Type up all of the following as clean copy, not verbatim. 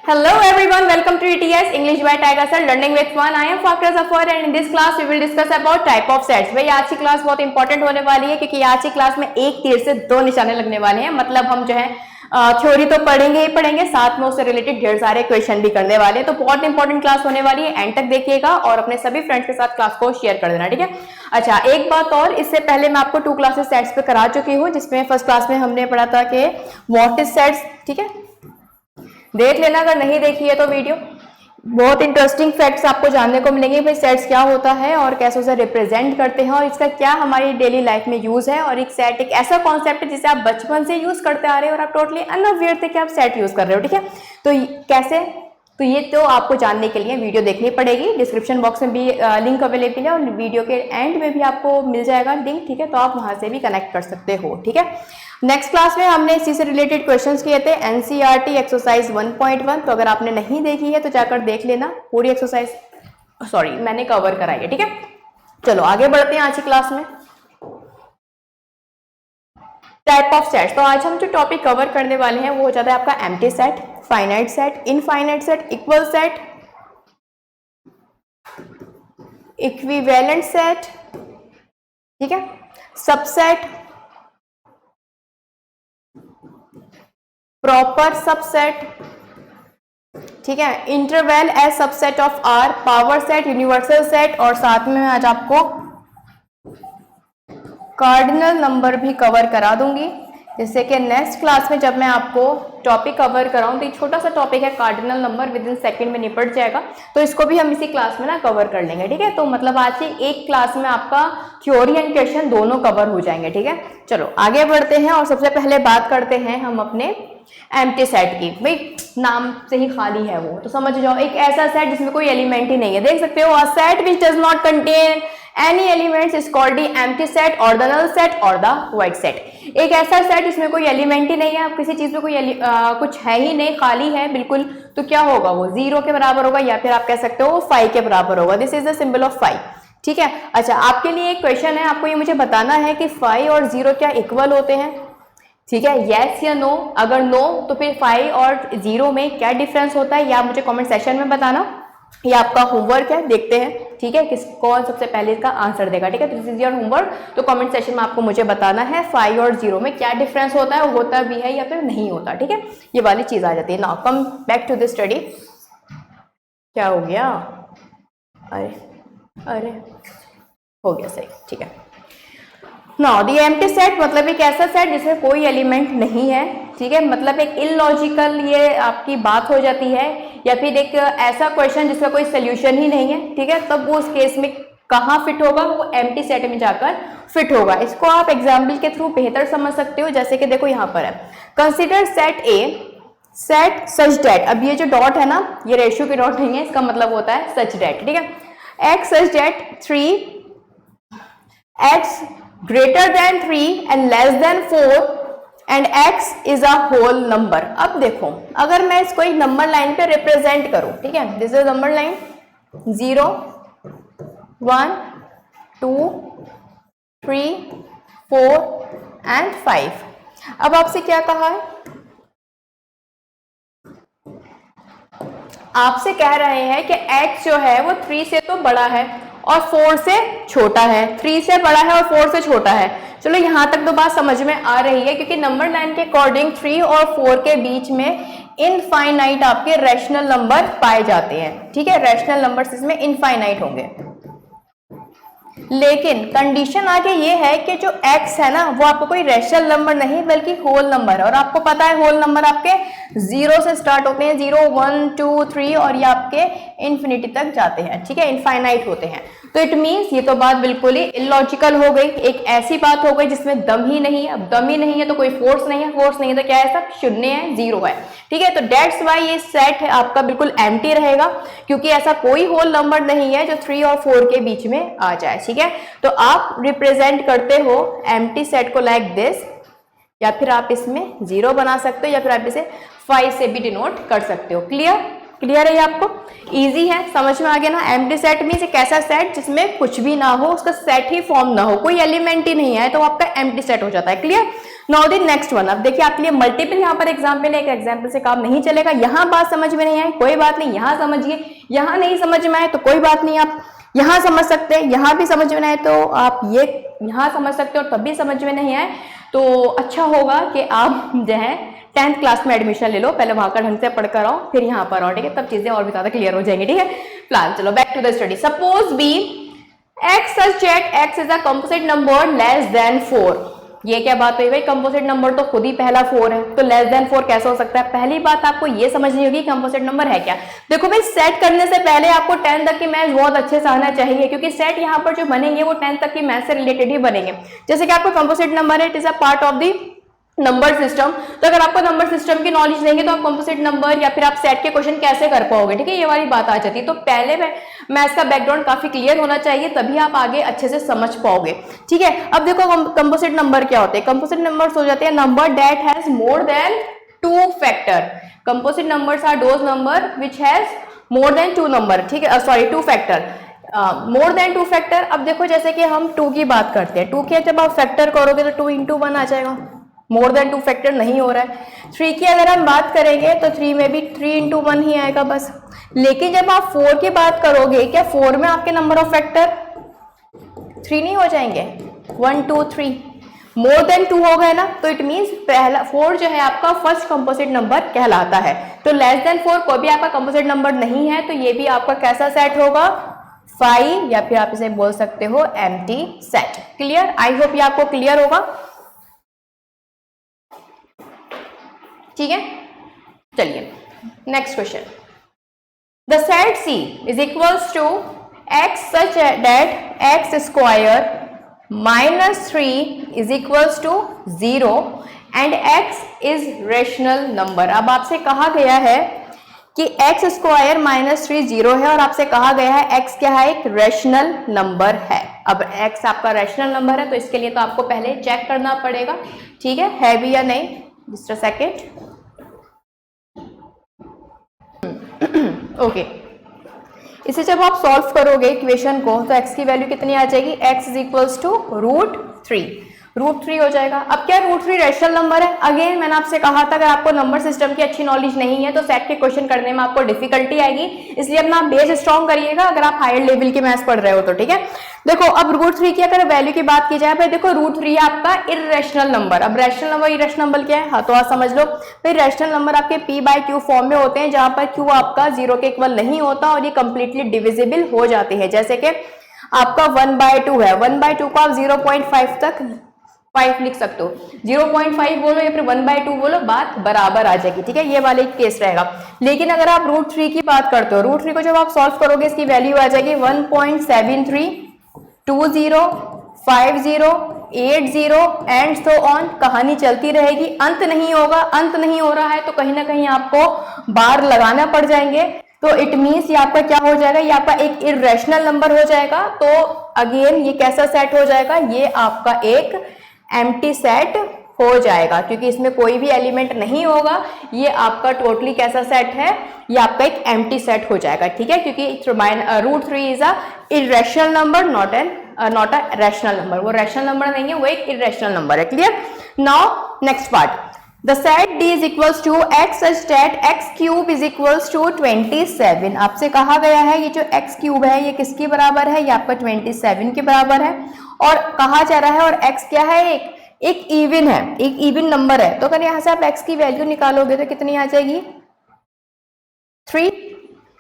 Hello everyone, welcome to ETS English by Tiger Sir Learning with Fun. I am Fakra Zafar and in this class we will discuss about type of sets. भाई आज की class बहुत important होने वाली है क्योंकि आज की क्लास में एक तीर से दो निशाने लगने वाले हैं। मतलब हम जो है थ्योरी तो पढ़ेंगे ही पढ़ेंगे, साथ में उससे रिलेटेड ढेर सारे क्वेश्चन भी करने वाले हैं। तो बहुत इंपॉर्टेंट क्लास होने वाली है, एंड तक देखिएगा और अपने सभी फ्रेंड्स के साथ क्लास को शेयर कर देना, ठीक है। अच्छा, एक बात और, इससे पहले मैं आपको 2 क्लासेस सेट्स पे करा चुकी हूँ, जिसमें फर्स्ट क्लास में हमने पढ़ा था कि व्हाट इज सेट्स, ठीक है, देख लेना अगर नहीं देखी है तो वीडियो। बहुत इंटरेस्टिंग फैक्ट्स आपको जानने को मिलेंगे भाई सेट्स क्या होता है और कैसे उसे रिप्रेजेंट करते हैं और इसका क्या हमारी डेली लाइफ में यूज है। और एक सेट एक ऐसा कॉन्सेप्ट है जिसे आप बचपन से यूज करते आ रहे हो और आप टोटली अनअवेयर थे कि आप सेट यूज कर रहे हो, ठीक है। तो कैसे, तो ये तो आपको जानने के लिए वीडियो देखनी पड़ेगी। डिस्क्रिप्शन बॉक्स में भी लिंक अवेलेबल है और वीडियो के एंड में भी आपको मिल जाएगा लिंक, ठीक है। तो आप वहां से भी कनेक्ट कर सकते हो, ठीक है। नेक्स्ट क्लास में हमने इसी से रिलेटेड क्वेश्चंस किए थे, एनसीईआरटी एक्सरसाइज 1.1। तो अगर आपने नहीं देखी है तो जाकर देख लेना, पूरी एक्सरसाइज मैंने कवर कराई है, ठीक है। चलो आगे बढ़ते हैं आज की क्लास में। टाइप ऑफ सेट्स, तो आज हम जो टॉपिक कवर करने वाले हैं वो हो जाता है आपका empty set, finite set, infinite set, equal set, equivalent set, ठीक है, सबसेट, प्रॉपर सबसेट, ठीक है, interval as subset of R, power set, universal set, और साथ में आज आपको कार्डिनल नंबर भी कवर करा दूंगी। जैसे कि नेक्स्ट क्लास में जब मैं आपको टॉपिक कवर कराऊं तो एक छोटा सा टॉपिक है cardinal number, with in second में निपट जाएगा, तो इसको भी हम इसी क्लास में ना कवर कर लेंगे, ठीक है। तो मतलब आज की एक क्लास में आपका थ्योरी एंड क्वेश्चन दोनों कवर हो जाएंगे, ठीक है। चलो आगे बढ़ते हैं और सबसे पहले बात करते हैं हम अपने एम्प्टी सेट की। भाई नाम से ही खाली है वो, तो समझ जाओ एक ऐसा सेट जिसमें कोई एलिमेंट ही नहीं है। देख सकते हो, a set which does not contain any elements is called the empty set और द नल सेट और द वॉइड सेट। एक ऐसा सेट जिसमें कोई एलिमेंट ही नहीं है, आप किसी चीज में कोई कुछ है ही नहीं, खाली है बिल्कुल, तो क्या होगा, वो 0 के बराबर होगा या फिर आप कह सकते हो 5 के बराबर होगा। This is the symbol of 5, ठीक है। अच्छा, आपके लिए एक क्वेश्चन है, आपको ये मुझे बताना है कि 5 और 0 क्या इक्वल होते हैं, ठीक है, यस या नो। अगर नो तो फिर 5 और 0 में क्या डिफरेंस होता है, या मुझे कमेंट सेक्शन में बताना। ये आपका होमवर्क है, देखते हैं, ठीक है, कौन सबसे पहले इसका आंसर देगा, ठीक है। तो दिस इज योर होमवर्क। तो कमेंट सेक्शन में आपको मुझे बताना है 5 और 0 में क्या डिफरेंस होता है, होता भी है या फिर नहीं होता, ठीक है। ये वाली चीज आ जाती है। Now come back to the study. क्या हो गया, अरे हो गया, सही, ठीक है। नाउ द एम्प्टी सेट मतलब एक ऐसा सेट जिसमें कोई एलिमेंट नहीं है, ठीक है। मतलब एक इलॉजिकल ये आपकी बात हो जाती है, या फिर एक ऐसा क्वेश्चन जिसका कोई सोल्यूशन ही नहीं है, ठीक है। तब वो उस केस में कहाँ फिट होगा, वो एम्प्टी सेट में जाकर फिट होगा। इसको आप एग्जाम्पल के थ्रू बेहतर समझ सकते हो। जैसे कि देखो यहाँ पर है, consider set A set such that. अब ये जो डॉट है ना, ये रेशियो की डॉट नहीं है, इसका मतलब होता है सच डेट, ठीक है। X such date 3, x greater than 3 and less than 4 and x is a whole number। अब देखो, अगर मैं इसको एक नंबर लाइन पे रिप्रेजेंट करूं, ठीक है, this is number line 0 1 2 3 4 and 5। अब आपसे क्या कहा है, आपसे कह रहे हैं कि x जो है वो 3 से तो बड़ा है और 4 से छोटा है, 3 से बड़ा है और 4 से छोटा है। चलो यहाँ तक तो बात समझ में आ रही है, क्योंकि नंबर लाइन के अकॉर्डिंग 3 और 4 के बीच में इनफाइनाइट आपके रैशनल नंबर पाए जाते हैं, ठीक है। रैशनल नंबर्स इसमें इनफाइनाइट होंगे, लेकिन कंडीशन आगे ये है कि जो x है ना वो आपको कोई रैशनल नंबर नहीं बल्कि होल नंबर है। और आपको पता है होल नंबर आपके 0 से स्टार्ट होते हैं, 0 1 2 3 और ये आपके इन्फिनिटी तक जाते हैं, ठीक है, इनफाइनाइट होते हैं। तो इट मीन्स ये तो बात बिल्कुल ही इलॉजिकल हो गई, एक ऐसी बात हो गई जिसमें दम ही नहीं है। अब दम ही नहीं है तो कोई फोर्स नहीं है, फोर्स नहीं है तो क्या है, सब शून्य है, 0 है, ठीक है। तो डेट्स वाई ये सेट है आपका बिल्कुल एम्प्टी रहेगा, क्योंकि ऐसा कोई होल नंबर नहीं है जो 3 और 4 के बीच में आ जाए, ठीक है। तो आप रिप्रेजेंट करते हो एम्प्टी सेट को लाइक दिस, या फिर आप इसमें 0 बना सकते हो, या फिर आप इसे 5 से भी डिनोट कर सकते हो। क्लियर है, आपको इजी है, समझ में आ गया ना। एम्प्टी सेट मींस एक ऐसा सेट जिसमें कुछ भी ना हो, उसका सेट ही फॉर्म ना हो, कोई एलिमेंट ही नहीं है, तो आपका एम्प्टी सेट हो जाता है। Clear. Now the next one, अब देखिए आपके लिए मल्टीपल यहाँ पर एग्जाम्पल है, एक एग्जाम्पल से काम नहीं चलेगा। यहाँ बात समझ में नहीं आए कोई बात नहीं, यहाँ समझिए, यहाँ नहीं समझ में आए तो कोई बात नहीं, आप यहाँ समझ सकते हैं, यहाँ भी समझ में नहीं आए तो आप ये यहाँ समझ सकते हो, तब भी समझ में नहीं आए तो अच्छा होगा कि आप जो है 10th क्लास में एडमिशन ले लो, पहले वहां का ढंग से पढ़कर आओ, फिर यहाँ पर आओ, ठीक है, तब चीजें और भी ज्यादा क्लियर हो जाएंगी, ठीक है। प्लान, चलो back to the study. Suppose B x such that x is a composite number less than 4। ये क्या बात हुई भाई, कंपोजिट नंबर तो खुद ही पहला 4 है, तो लेस देन 4 कैसे हो सकता है। पहली बात आपको ये समझनी होगी कंपोजिट नंबर है क्या। देखो भाई, सेट करने से पहले आपको 10 तक की मैथ्स बहुत अच्छे से आना चाहिए, क्योंकि सेट यहाँ पर जो बनेंगे वो 10 तक की मैथ्स से रिलेटेड ही बनेंगे। जैसे कि आपको कंपोजिट नंबर है, it is a part of the number system, तो अगर आपको नंबर सिस्टम की नॉलेज देंगे तो आप कंपोजिट नंबर या फिर आप सेट के क्वेश्चन कैसे कर पाओगे, ठीक है, ये वाली बात आ जाती है। तो पहले मैथ्स का बैकग्राउंड काफी क्लियर होना चाहिए, तभी आप आगे अच्छे से समझ पाओगे, ठीक है। अब देखो कंपोजिट नंबर क्या होते हैं। कंपोजिट नंबर्स हो जाते हैं number that has more than 2 factor. Composite numbers are those number which has more than 2 number, ठीक है, sorry 2 factor, more than 2 factor. अब देखो जैसे कि हम 2 की बात करते हैं, 2 के जब आप फैक्टर करोगे तो 2 into 1 आ जाएगा, मोर देन 2 फैक्टर नहीं हो रहा है। 3 की अगर हम बात करेंगे तो 3 में भी 3 into 1 ही आएगा बस। लेकिन जब आप 4 की बात करोगे, क्या 4 में आपके नंबर ऑफ फैक्टर 3 नहीं हो जाएंगे, 1 2 3, मोर देन 2 हो गए ना, तो इट मींस पहला 4 जो है आपका फर्स्ट कंपोजिट नंबर कहलाता है। तो लेस देन 4 कोई भी आपका कंपोजिट नंबर नहीं है, तो ये भी आपका कैसा सेट होगा, 5, या फिर आप इसे बोल सकते हो empty set. Clear, I hope ये आपको क्लियर होगा, ठीक है। चलिए next question. The set C is equals to x such that x square minus 3 is equals to 0 and x is rational number. अब आपसे कहा गया है कि x स्क्वायर माइनस 3 0 है, और आपसे कहा गया है x क्या है, एक रेशनल नंबर है। अब x आपका रेशनल नंबर है, तो इसके लिए तो आपको पहले चेक करना पड़ेगा, ठीक है भी या नहीं। Just a second, okay. इसे जब आप सॉल्व करोगे इक्वेशन को, तो x की वैल्यू कितनी आ जाएगी, x इज इक्वल्स टू √3 हो जाएगा। अब क्या √3 रेशनल नंबर है। अगेन मैंने आपसे कहा था अगर आपको नंबर सिस्टम की अच्छी नॉलेज नहीं है तो सेट के क्वेश्चन करने में आपको डिफिकल्टी आएगी, इसलिए अपना बेस स्ट्रॉन्ग करिएगा अगर आप हायर लेवल की मैथ्स पढ़ रहे हो तो, ठीक है। देखो अब √3 की अगर वैल्यू की बात की जाए, भाई देखो √3 है आपका इर्रेशनल नंबर। अब रेशनल नंबर इर्रेशनल नंबर क्या है, हाँ तो आप समझ लो भाई, रेशनल नंबर आपके p/q फॉर्म में होते हैं, जहां पर q आपका 0 के इक्वल नहीं होता और ये कंप्लीटली डिविजिबल हो जाते हैं। जैसे कि आपका 1/2 है, 1/2 को आप 0.5 तक 5 लिख सकते हो, 0.5 बोलो या फिर 1/2 बोलो, बात बराबर आ जाएगी, ठीक है, ये वाले केस रहेगा। लेकिन अगर आप √3 की बात करते हो, √3 को जब आप सॉल्व करोगे इसकी वैल्यू आ जाएगी 1.73 20 50 80 एंड सो ऑन, कहानी चलती रहेगी, अंत नहीं होगा। अंत नहीं हो रहा है तो कहीं ना कहीं आपको बार लगाना पड़ जाएंगे, तो इट मीन्स ये आपका क्या हो जाएगा, ये आपका एक इर्रेशनल नंबर हो जाएगा। तो अगेन ये कैसा सेट हो जाएगा, ये आपका एक एम्प्टी सेट हो जाएगा, क्योंकि इसमें कोई भी एलिमेंट नहीं होगा। ये आपका टोटली कैसा सेट है, ये आपका एक एम्प्टी सेट हो जाएगा, ठीक है, क्योंकि √3 is a irrational number, not a rational number. वो रैशनल नंबर नहीं है, वो एक इर्रेशनल नंबर है। Clear. Now next part, the set D is equals to x such that x³ is equals to 27। आपसे कहा गया है ये जो x³ है ये किसके बराबर है, ये आपका 27 के बराबर है, और कहा जा रहा है, और x क्या है, एक इवन है, एक इवन नंबर है। तो अगर यहाँ से आप x की वैल्यू निकालोगे तो कितनी आ जाएगी, 3,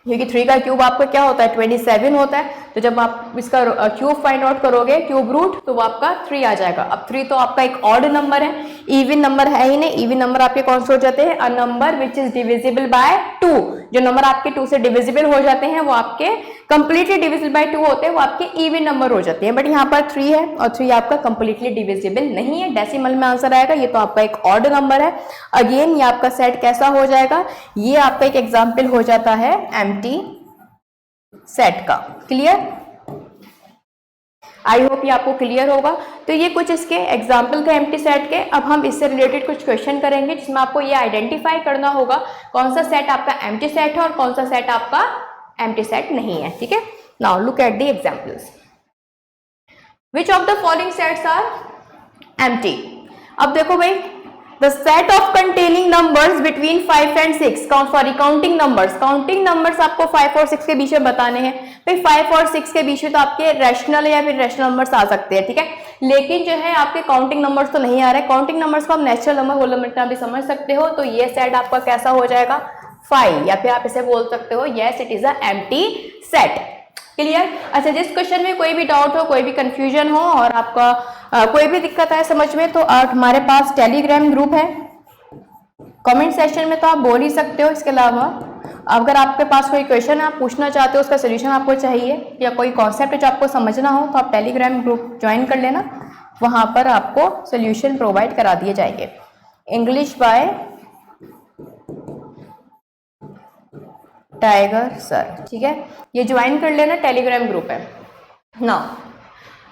क्योंकि 3 का क्यूब आपका क्या होता है, 27 होता है। तो जब आप इसका क्यूब फाइंड आउट करोगे, क्यूब रूट, तो वो आपका 3 आ जाएगा। अब 3 तो आपका एक ऑड नंबर है, इवन नंबर है ही नहीं। इवन नंबर आपके कौन से हो जाते हैं, a number which is divisible by 2। जो नंबर आपके 2 से डिविजिबल हो जाते हैं वो आपके कंप्लीटली डिविजिबल बाय 2 होते हैं, वो आपके इवन नंबर हो जाते हैं। बट यहाँ पर 3 है और 3 आपका कंप्लीटली डिविजिबल नहीं है, डेसिमल में आंसर आएगा। ये तो आपका एक ऑड नंबर है। अगेन ये आपका सेट कैसा हो जाएगा, ये आपका एक एग्जाम्पल हो जाता है एम्प्टी सेट का। क्लियर, आई होप ये आपको क्लियर होगा। तो ये कुछ इसके एग्जाम्पल थे एम्प्टी सेट के। अब हम इससे रिलेटेड कुछ क्वेश्चन करेंगे जिसमें आपको ये आइडेंटिफाई करना होगा कौन सा सेट आपका एम्प्टी सेट है और कौन सा सेट आपका एम्प्टी सेट नहीं है। ठीक है, now look at the examples. Which of the following sets are empty. अब देखो भाई, the set of containing numbers between 5 and 6, counting numbers आपको 5 और 6 के बीच में बताने हैं। भाई 5 और 6 के बीच में तो आपके रैशनल या फिर रैशनल नंबर्स आ सकते हैं, ठीक है, लेकिन जो है आपके काउंटिंग नंबर्स तो नहीं आ रहे। काउंटिंग नंबर्स को आप नेचुरल नंबर, होल नंबर भी समझ सकते हो। तो ये सेट आपका कैसा हो जाएगा, 5, या फिर आप इसे बोल सकते हो yes it is a empty set. Clear? अच्छा, जिस क्वेश्चन में कोई भी डाउट हो, कोई भी कंफ्यूजन हो और आपका कोई भी दिक्कत आए समझ में, तो हमारे पास टेलीग्राम ग्रुप है, कमेंट सेक्शन में तो आप बोल ही सकते हो। इसके अलावा अगर आपके पास कोई क्वेश्चन आप पूछना चाहते हो, उसका सोल्यूशन आपको चाहिए या कोई कॉन्सेप्ट जो आपको समझना हो, तो आप टेलीग्राम ग्रुप ज्वाइन कर लेना, वहां पर आपको सोल्यूशन प्रोवाइड करा दिए जाएंगे। इंग्लिश बाय टाइगर सर, ठीक है, ये ज्वाइन कर लेना, टेलीग्राम ग्रुप है। Now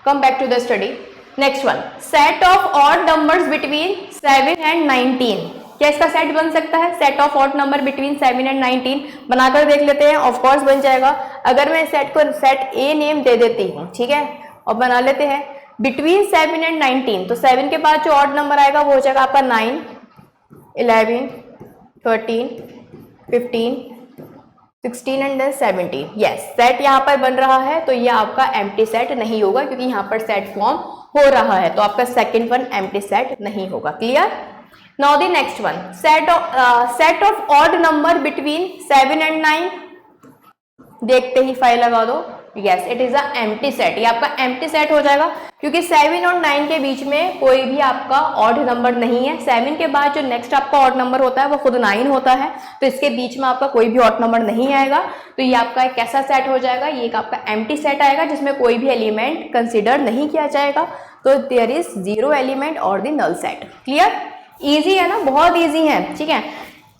come back to the study. Next one, set of odd numbers between 7 and 19। क्या इसका सेट बन सकता है? Set of odd number between 7 and 19 बनाकर देख लेते हैं। ऑफ कोर्स बन जाएगा। अगर मैं सेट को सेट ए नेम दे देती हूँ, ठीक है, और बना लेते हैं बिटवीन 7 and 19, तो 7 के बाद जो ऑड नंबर आएगा वो हो जाएगा आपका 9, 11, 13, 15, 16 and 17। यस, सेट यहाँ पर बन रहा है, तो ये आपका एम्प्टी सेट नहीं होगा, क्योंकि यहाँ पर सेट फॉर्म हो रहा है, तो आपका सेकंड वन एम्प्टी सेट नहीं होगा। Clear? Now the next one, set of odd number between 7 and 9। देखते ही फाइल लगा दो, yes it is a empty set. ये आपका एम्प्टी सेट हो जाएगा, क्योंकि 7 और 9 के बीच में कोई भी आपका ऑड नंबर नहीं है। 7 के बाद जो नेक्स्ट आपका ऑड नंबर होता है वो खुद 9 होता है, तो इसके बीच में आपका कोई भी ऑड नंबर नहीं आएगा। तो ये आपका एक कैसा सेट हो जाएगा, ये एक आपका एम्प्टी सेट आएगा, जिसमें कोई भी एलिमेंट कंसिडर नहीं किया जाएगा। तो देयर इज 0 एलिमेंट और the null set. Clear? Easy है ना, बहुत ईजी है, ठीक है।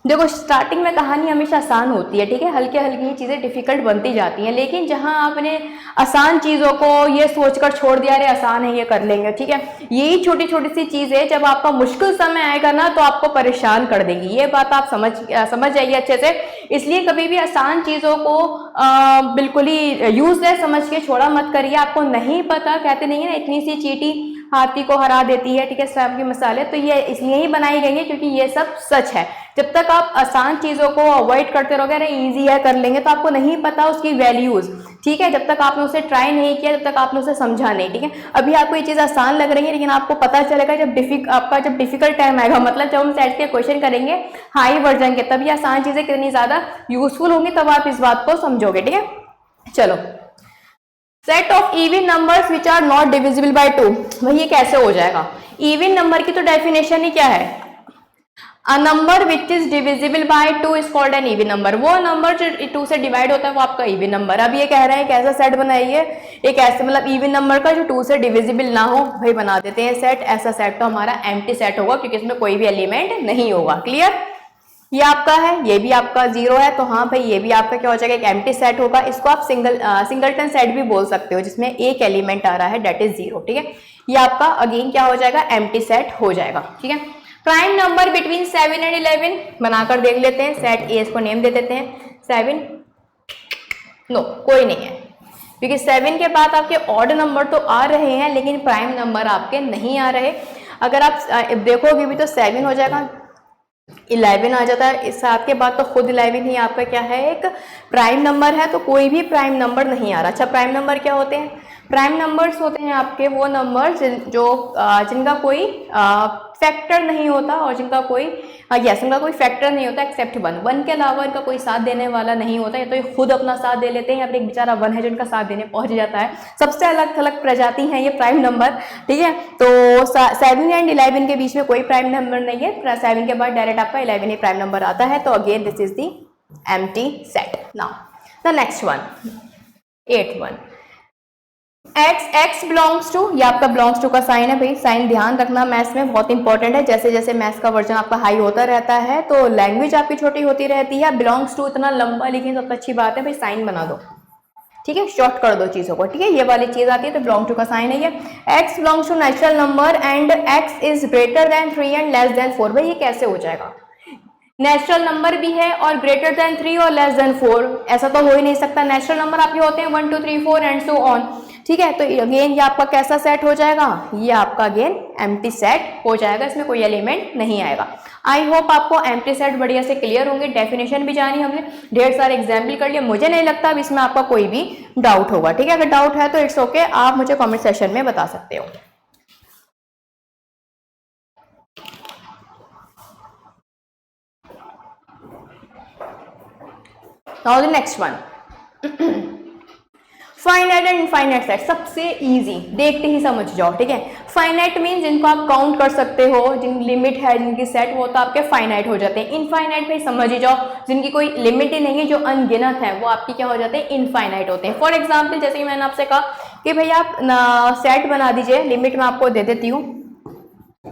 देखो, स्टार्टिंग में कहानी हमेशा आसान होती है, ठीक है, हल्की हल्की ही चीज़ें डिफिकल्ट बनती जाती हैं, लेकिन जहां आपने आसान चीज़ों को ये सोचकर छोड़ दिया अरे आसान है ये कर लेंगे, ठीक है, यही छोटी छोटी सी चीज़ें जब आपका मुश्किल समय आएगा ना तो आपको परेशान कर देंगी। ये बात आप समझ जाइए अच्छे से। इसलिए कभी भी आसान चीज़ों को बिल्कुल ही यूजलेस समझ के छोड़ा मत करिए। आपको नहीं पता, कहते नहीं है ना, इतनी सी चींटी हाथी को हरा देती है, ठीक है, स्वयं के मसाले, तो ये इसलिए ही बनाई गई है क्योंकि ये सब सच है। जब तक आप आसान चीजों को अवॉइड करते रहोगे, अरे इजी है कर लेंगे, तो आपको नहीं पता उसकी वैल्यूज, ठीक है, जब तक आपने उसे ट्राई नहीं किया, जब तक आपने उसे समझा नहीं, ठीक है। अभी आपको ये चीज आसान लग रही है, लेकिन आपको पता चलेगा जब आपका डिफिकल्ट टाइम आएगा, मतलब जब हम सेट के क्वेश्चन करेंगे हाई वर्जन के, तब ये आसान चीजें कितनी ज्यादा यूजफुल होंगी, तब आप इस बात को समझोगे, ठीक है। चलो, set of even numbers which are not divisible by 2। भाई ये कैसे हो जाएगा? इवन नंबर की तो डेफिनेशन ही क्या है? A number which is divisible by 2 is called an even number. वो नंबर जो 2 से डिवाइड होता है वो आपका इवन नंबर। अब ये कह रहे हैं कैसा सेट बनाइए, एक ऐसे मतलब इवन नंबर का जो 2 से डिविजिबल ना हो। भाई बना देते हैं सेट। ऐसा सेट तो हमारा एम्प्टी सेट होगा, क्योंकि इसमें कोई भी एलिमेंट नहीं होगा। क्लियर? ये आपका है, ये भी आपका 0 है, तो हाँ भाई ये भी आपका क्या हो जाएगा, एक एम्प्टी सेट होगा। इसको आप सिंगलटन सेट भी बोल सकते हो, जिसमें एक एलिमेंट आ रहा है, डेट इज 0, ठीक है। ये आपका अगेन क्या हो जाएगा, एम्प्टी सेट हो जाएगा, ठीक है। प्राइम नंबर बिटवीन 7 and 11 बनाकर देख लेते हैं। सेट ए को नेम दे देते हैं 7। नो, कोई नहीं है, क्योंकि 7 के बाद आपके ऑड नंबर तो आ रहे हैं, लेकिन प्राइम नंबर आपके नहीं आ रहे। अगर आप देखोगे भी तो 7 हो जाएगा, 11 आ जाता है, इस 7 के बाद तो खुद 11 ही आपका क्या है, एक प्राइम नंबर है। तो कोई भी प्राइम नंबर नहीं आ रहा। अच्छा, प्राइम नंबर क्या होते हैं? प्राइम नंबर्स होते हैं आपके वो नंबर जिनका कोई फैक्टर नहीं होता, और जिनका कोई उनका कोई फैक्टर नहीं होता एक्सेप्ट 1 के अलावा इनका कोई साथ देने वाला नहीं होता। या तो ये खुद अपना साथ दे लेते हैं, या फिर एक बेचारा 1 है जो इनका साथ देने पहुंच जाता है। सबसे अलग थलग प्रजाति है ये प्राइम नंबर, ठीक है। तो 7 and 11 के बीच में कोई प्राइम नंबर नहीं है। 7 के बाद डायरेक्ट आपका 11 ही प्राइम नंबर आता है। तो again this is the empty set. Now the next one, 8th one, x belongs to, ये आपका बिलोंग्स टू का साइन है। भाई साइन ध्यान रखना, मैथ्स में बहुत इंपॉर्टेंट है। जैसे जैसे मैथ्स का वर्जन आपका हाई होता रहता है तो लैंग्वेज आपकी छोटी होती रहती है। बिलोंग्स टू इतना लंबा, लेकिन सबसे अच्छी बात है भाई साइन बना दो, ठीक है, शॉर्ट कर दो चीजों को, ठीक है। ये वाली चीज आती है तो बिलोंग टू का साइन है ये। x belongs to natural number and x is greater than 3 and less than 4। भाई ये कैसे हो जाएगा? नेचुरल नंबर भी है और ग्रेटर देन 3 और लेस देन 4, ऐसा तो हो ही नहीं सकता। नेचुरल नंबर आपके होते हैं 1 2 3 4 एंड सो ऑन। ठीक है। तो अगेन ये आपका कैसा सेट हो जाएगा, ये आपका अगेन एम्प्टी सेट हो जाएगा, इसमें कोई एलिमेंट नहीं आएगा। आई होप आपको एम्प्टी सेट बढ़िया से क्लियर होंगे, डेफिनेशन भी जानी, हमने ढेर सारे एग्जाम्पल कर लिए, मुझे नहीं लगता अब इसमें आपका कोई भी डाउट होगा। ठीक है, अगर डाउट है तो इट्स ओके, आप मुझे कमेंट सेक्शन में बता सकते हो। Now the next one, finite and infinite set, सबसे इजी, देखते ही समझ जाओ। ठीक है, फाइनाइट मीन जिनको आप काउंट कर सकते हो, जिन लिमिट है जिनकी सेट, वो तो आपके फाइनाइट हो जाते हैं। इनफाइनाइट में समझ ही जाओ, जिनकी कोई लिमिट ही नहीं है, जो अनगिनत है, वो आपकी क्या हो जाते हैं, इनफाइनाइट होते हैं। फॉर एग्जाम्पल जैसे कि मैंने आपसे कहा कि भैया आप सेट बना दीजिए, लिमिट मैं आपको दे देती हूँ,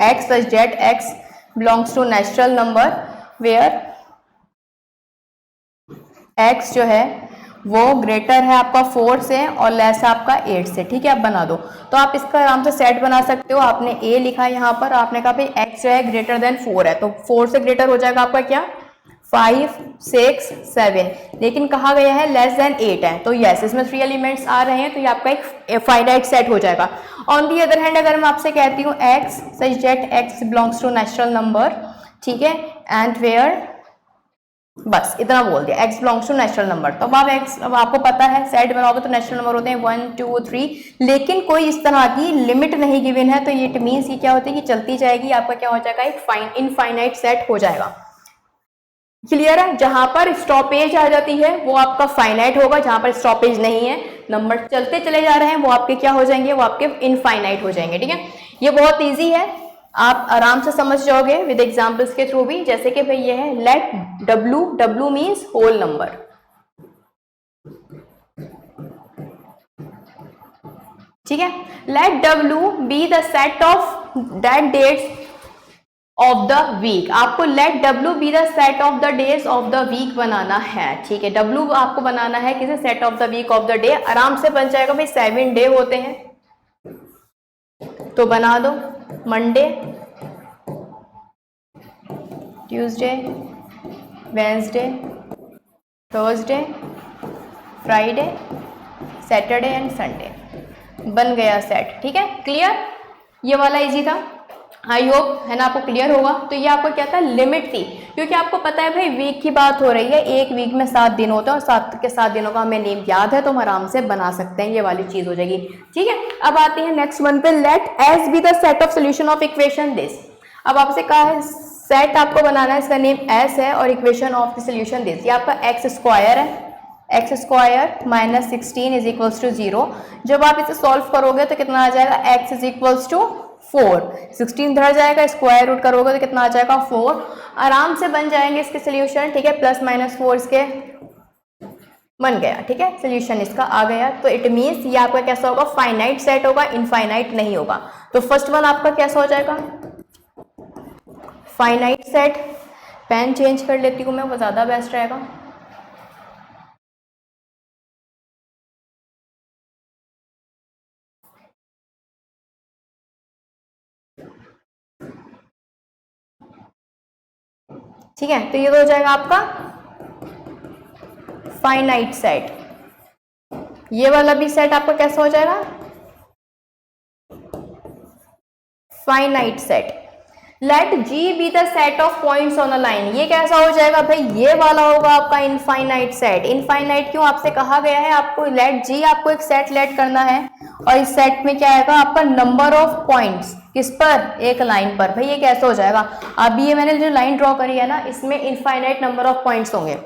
X such that X belongs to natural number where X जो है वो ग्रेटर है आपका 4 से और लेस है आपका 8 से। ठीक है, आप बना दो, तो आप इसका आराम से सेट बना सकते हो। आपने ए लिखा है यहाँ पर, आपने कहा भाई एक्स जो है ग्रेटर देन 4 है, तो 4 से ग्रेटर हो जाएगा आपका क्या, 5, 6, 7, लेकिन कहा गया है लेस देन 8 है, तो यस इसमें 3 एलिमेंट्स आ रहे हैं, तो ये आपका एक फाइनाइट सेट हो जाएगा। ऑन दी अदर हैंड अगर मैं आपसे कहती हूँ X such that X belongs to natural number, ठीक है, एंड वेयर, बस इतना बोल दिया, x belongs to natural number, तो अब आपको पता है सेट बनाओगे तो नेचुरल नंबर होते हैं 1, 2, 3, लेकिन कोई इस तरह की लिमिट नहीं गिवन है, तो ये इट मीन्स ये क्या होती है कि चलती जाएगी, आपका क्या हो जाएगा, एक इनफाइनाइट सेट हो जाएगा। क्लियर है, जहां पर स्टॉपेज आ जाती है वो आपका फाइनाइट होगा, जहां पर स्टॉपेज नहीं है, नंबर चलते चले जा रहे हैं, वो आपके क्या हो जाएंगे, वो आपके इनफाइनाइट हो जाएंगे। ठीक है, ये बहुत ईजी है, आप आराम से समझ जाओगे विद एग्जांपल्स के थ्रू भी। जैसे कि भाई ये है let W, W means whole number, ठीक है, let W be the set of that dates of the week, आपको let W be the set of the days of the week बनाना है। ठीक है, डब्ल्यू आपको बनाना है किसी set of the week of the day, आराम से बन जाएगा भाई, 7 डे होते हैं, तो बना दो, Monday, Tuesday, Wednesday, Thursday, Friday, Saturday and Sunday, बन गया सेट। ठीक है, क्लियर, ये वाला इजी था, आई होप है ना आपको क्लियर होगा। तो ये आपको क्या था, लिमिट थी, क्योंकि आपको पता है भाई वीक की बात हो रही है, एक वीक में 7 दिन होते हैं और 7 के 7 दिनों का हमें नेम याद है, तो हम आराम से बना सकते हैं, ये वाली चीज हो जाएगी। ठीक है, अब आते हैं नेक्स्ट वन पे, let S be the set of solution of equation this. अब आपसे कहा है सेट आपको बनाना है, इसका नेम एस है और equation of the solution this, ये आपका एक्स स्क्वायर है, x square minus 16 is equals to 0। जब आप इसे सॉल्व करोगे तो कितना आ जाएगा, एक्स इज इक्वल्स टू 4, 16 इधर जाएगा, स्क्वायर रूट करोगे तो कितना आ जाएगा 4, आराम से बन जाएंगे इसके सोल्यूशन। ठीक है, प्लस माइनस 4 इसके बन गया। ठीक है, सोल्यूशन इसका आ गया, तो इट मीन्स ये आपका कैसा होगा, फाइनाइट सेट होगा, इनफाइनाइट नहीं होगा। तो फर्स्ट वन आपका कैसा हो जाएगा, फाइनाइट सेट। पेन चेंज कर लेती हूँ मैं, वो ज़्यादा बेस्ट रहेगा। ठीक है, तो ये तो हो जाएगा आपका फाइनाइट सेट। ये वाला भी सेट आपका कैसा हो जाएगा, finite set. Let G be the set of points on a line, ये कैसा हो जाएगा भाई, ये वाला होगा आपका इनफाइनाइट सेट। इनफाइनाइट क्यों, आपसे कहा गया है आपको लेट जी, आपको एक सेट लेट करना है और इस सेट में क्या आएगा आपका नंबर ऑफ पॉइंट्स, किस पर, एक लाइन पर। भाई ये कैसे हो जाएगा, अभी ये मैंने जो लाइन ड्रॉ करी है ना, इसमें इनफाइनाइट नंबर ऑफ पॉइंट्स होंगे।